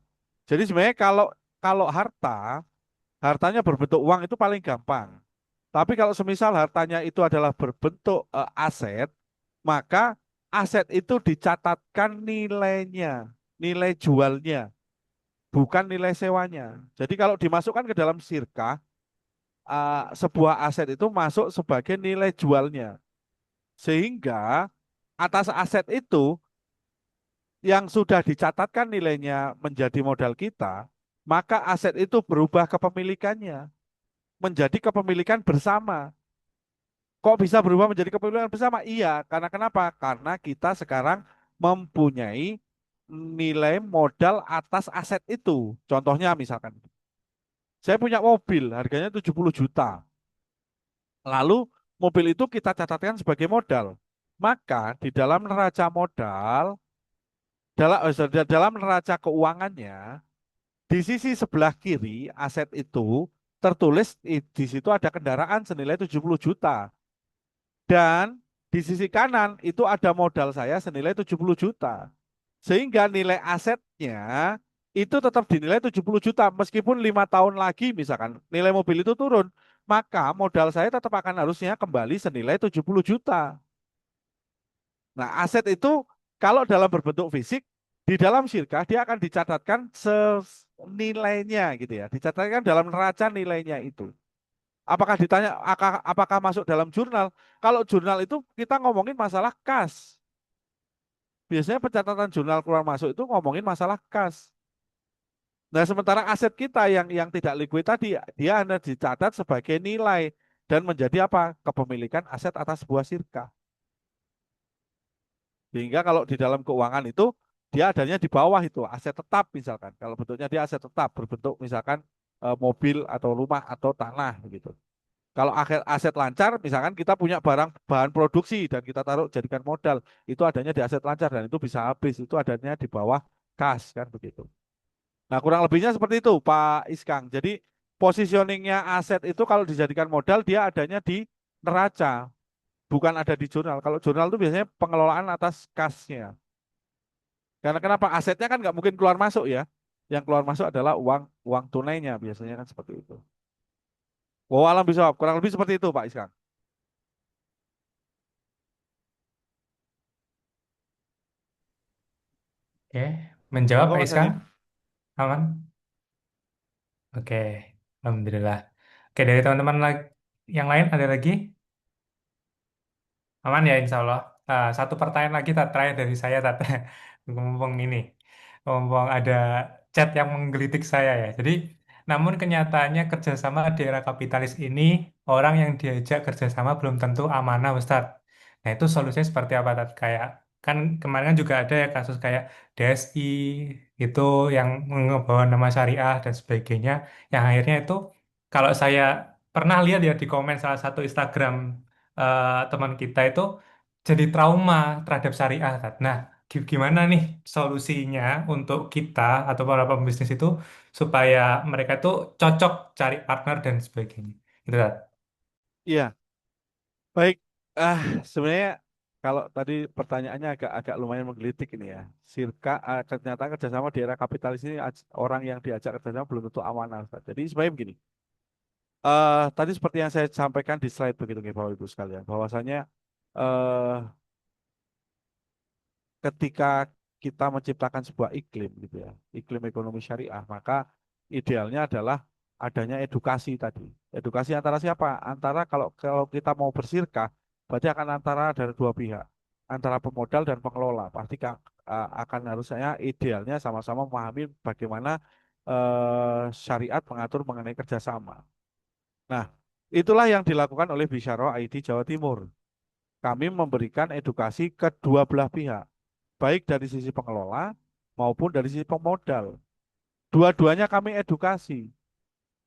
Jadi sebenarnya kalau kalau hartanya berbentuk uang itu paling gampang. Tapi kalau semisal hartanya itu adalah berbentuk aset, maka aset itu dicatatkan nilainya, nilai jualnya, bukan nilai sewanya. Jadi kalau dimasukkan ke dalam sirkah, sebuah aset itu masuk sebagai nilai jualnya. Sehingga atas aset itu yang sudah dicatatkan nilainya menjadi modal kita, maka aset itu berubah kepemilikannya menjadi kepemilikan bersama. Kok bisa berubah menjadi kepemilikan bersama? Iya, karena kenapa? Karena kita sekarang mempunyai nilai modal atas aset itu. Contohnya misalkan, saya punya mobil harganya 70 juta. Lalu mobil itu kita catatkan sebagai modal. Maka di dalam neraca modal, dalam neraca keuangannya, di sisi sebelah kiri aset itu tertulis di situ ada kendaraan senilai 70 juta. Dan di sisi kanan itu ada modal saya senilai 70 juta. Sehingga nilai asetnya itu tetap dinilai 70 juta. Meskipun 5 tahun lagi misalkan nilai mobil itu turun. Maka modal saya tetap akan harusnya kembali senilai 70 juta. Nah aset itu kalau dalam berbentuk fisik, di dalam syirkah dia akan dicatatkan senilainya gitu ya. Dicatatkan dalam neraca nilainya itu. Apakah ditanya apakah masuk dalam jurnal? Kalau jurnal itu kita ngomongin masalah kas. Biasanya pencatatan jurnal keluar masuk itu ngomongin masalah kas. Nah, sementara aset kita yang tidak liquid tadi dia hanya dicatat sebagai nilai dan menjadi apa? Kepemilikan aset atas sebuah sirka. Sehingga kalau di dalam keuangan itu dia adanya di bawah itu aset tetap misalkan. Kalau bentuknya dia aset tetap berbentuk misalkan mobil atau rumah atau tanah gitu. Kalau aset lancar, misalkan kita punya barang bahan produksi dan kita taruh jadikan modal, itu adanya di aset lancar dan itu bisa habis, itu adanya di bawah kas kan begitu. Nah, kurang lebihnya seperti itu Pak Iskang. Jadi positioningnya aset itu kalau dijadikan modal dia adanya di neraca, bukan ada di jurnal. Kalau jurnal itu biasanya pengelolaan atas kasnya. Karena kenapa asetnya kan nggak mungkin keluar masuk ya. Yang keluar masuk adalah uang uang tunainya biasanya kan seperti itu. Wow, alam bisa kurang lebih seperti itu Pak Iskang. Oke, menjawab Monggo Pak Mas Iskang, Hanif. aman? Oke, alhamdulillah. Oke, dari teman-teman yang lain ada lagi? Aman ya, insya Allah. Satu pertanyaan lagi, Tat, terakhir dari saya, Tat. Ngomong ini, ngomong ada chat yang menggelitik saya ya. Jadi, namun kenyataannya kerjasama di era kapitalis ini, orang yang diajak kerjasama belum tentu amanah, Ustadz. Nah, itu solusinya seperti apa, Tat? Kayak, kan kemarin kan juga ada ya kasus kayak DSI, itu yang membawa nama syariah dan sebagainya, yang akhirnya itu, kalau saya pernah lihat ya di komen salah satu Instagram teman kita itu jadi trauma terhadap syariah, Tat. Nah, gimana nih solusinya untuk kita atau para pembisnis itu supaya mereka itu cocok cari partner dan sebagainya. Gitu, Tat. Iya, baik. Ah, sebenarnya kalau tadi pertanyaannya agak lumayan menggelitik ini ya. Sirka ternyata kerjasama di era kapitalis ini orang yang diajak kerjasama belum tentu amanah, Ustaz. Jadi sebenarnya begini. Tadi seperti yang saya sampaikan di slide begitu nih Bapak Ibu sekalian, bahwasanya eh, ketika kita menciptakan sebuah iklim gitu ya, iklim ekonomi syariah, maka idealnya adalah adanya edukasi tadi. Edukasi antara siapa? Antara kalau kalau kita mau bersirkah, berarti akan antara dari dua pihak, antara pemodal dan pengelola. Pasti akan harusnya idealnya sama-sama memahami bagaimana syariat mengatur mengenai kerjasama. Nah, itulah yang dilakukan oleh Bisyaro ID Jawa Timur. kami memberikan edukasi kedua belah pihak, baik dari sisi pengelola maupun dari sisi pemodal. Dua-duanya kami edukasi.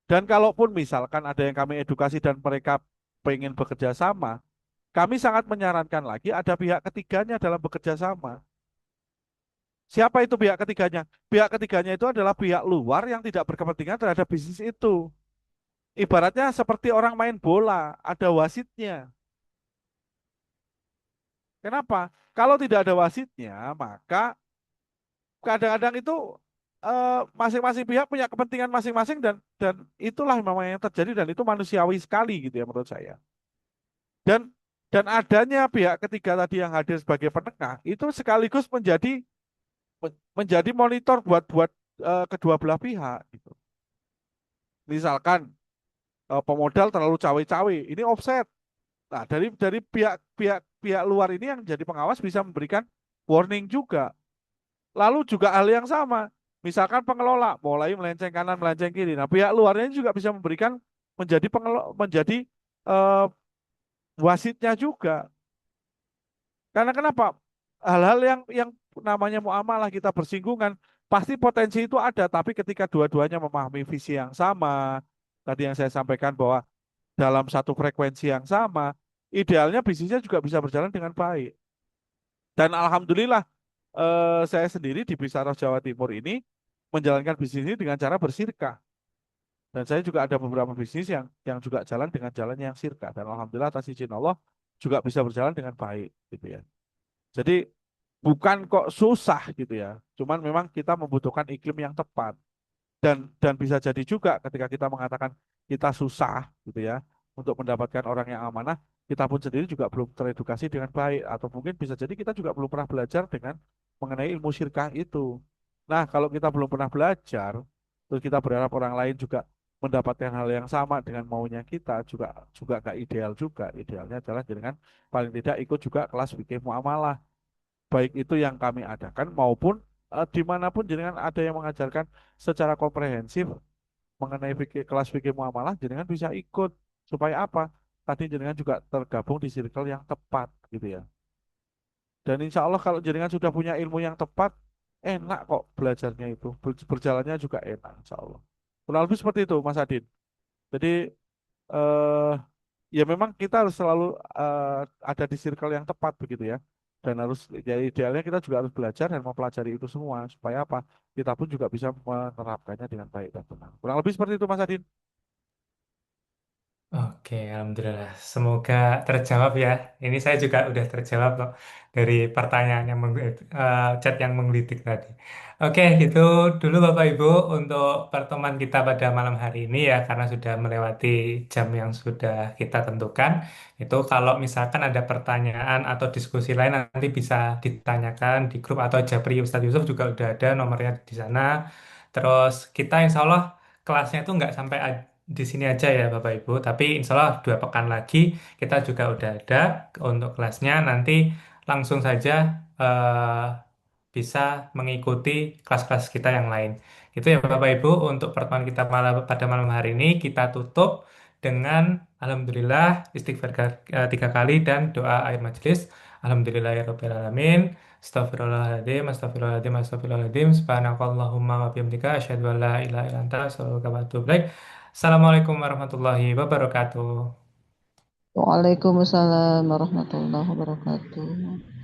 Dan kalaupun misalkan ada yang kami edukasi dan mereka pengen bekerja sama, kami sangat menyarankan lagi ada pihak ketiganya dalam bekerja sama. Siapa itu pihak ketiganya? Pihak ketiganya itu adalah pihak luar yang tidak berkepentingan terhadap bisnis itu. Ibaratnya seperti orang main bola, ada wasitnya. Kenapa? Kalau tidak ada wasitnya, maka kadang-kadang itu masing-masing pihak punya kepentingan masing-masing dan itulah memang yang terjadi dan itu manusiawi sekali gitu ya menurut saya. Dan dan adanya pihak ketiga tadi yang hadir sebagai penengah itu sekaligus menjadi monitor buat buat kedua belah pihak gitu. Misalkan pemodal terlalu cawe-cawe, ini offset. Nah, dari pihak luar ini yang jadi pengawas bisa memberikan warning juga. Lalu juga hal yang sama. Misalkan pengelola mulai melenceng kanan, melenceng kiri. Nah, pihak luarnya juga bisa memberikan menjadi eh, wasitnya juga. Karena kenapa? Hal-hal yang namanya muamalah kita bersinggungan, pasti potensi itu ada, tapi ketika dua-duanya memahami visi yang sama, tadi yang saya sampaikan bahwa dalam satu frekuensi yang sama, idealnya bisnisnya juga bisa berjalan dengan baik. Dan alhamdulillah saya sendiri di Bisaros Jawa Timur ini menjalankan bisnis ini dengan cara bersirkah. Dan saya juga ada beberapa bisnis yang juga jalan dengan jalannya yang sirkah. Dan alhamdulillah atas izin Allah juga bisa berjalan dengan baik gitu ya. Jadi bukan kok susah gitu ya. Cuman memang kita membutuhkan iklim yang tepat. Dan bisa jadi juga ketika kita mengatakan kita susah gitu ya untuk mendapatkan orang yang amanah, kita pun sendiri juga belum teredukasi dengan baik atau mungkin bisa jadi kita juga belum pernah belajar dengan mengenai ilmu syirkah itu. Nah, kalau kita belum pernah belajar, terus kita berharap orang lain juga mendapatkan hal yang sama dengan maunya kita juga juga gak ideal juga. Idealnya adalah dengan paling tidak ikut juga kelas fikih muamalah baik itu yang kami adakan maupun dimanapun jenengan ada yang mengajarkan secara komprehensif mengenai kelas fikih muamalah jenengan bisa ikut supaya apa? Tadi jenengan juga tergabung di circle yang tepat gitu ya. Dan insya Allah kalau jenengan sudah punya ilmu yang tepat, enak kok belajarnya itu, berjalannya juga enak insya Allah. Kurang lebih seperti itu Mas Adin. Jadi eh, ya memang kita harus selalu ada di circle yang tepat begitu ya. Dan harus jadi idealnya kita juga harus belajar dan mempelajari itu semua supaya apa? Kita pun juga bisa menerapkannya dengan baik dan benar. Kurang lebih seperti itu Mas Adin. Oke, alhamdulillah. Semoga terjawab ya. Ini saya juga udah terjawab kok dari pertanyaan yang chat yang menggelitik tadi. Oke, itu dulu Bapak Ibu untuk pertemuan kita pada malam hari ini ya, karena sudah melewati jam yang sudah kita tentukan. Itu kalau misalkan ada pertanyaan atau diskusi lain nanti bisa ditanyakan di grup atau Japri Ustadz Yusuf juga udah ada nomornya di sana. Terus kita insya Allah kelasnya itu nggak sampai di sini aja ya Bapak Ibu, tapi insya Allah 2 pekan lagi kita juga udah ada untuk kelasnya. Nanti langsung saja eh, bisa mengikuti kelas-kelas kita yang lain. Itu ya Bapak Ibu untuk pertemuan kita pada malam hari ini kita tutup dengan Alhamdulillah istighfar 3 kali dan doa akhir majelis. Alhamdulillahirrahmanirrahim. Astagfirullahaladzim, astagfirullahaladzim, astagfirullahaladzim. Subhanakallahumma wa bihamdika. Asyhadu an la ilaha illa anta, astaghfiruka wa atubu ilaik. Assalamualaikum warahmatullahi wabarakatuh. Waalaikumsalam warahmatullahi wabarakatuh.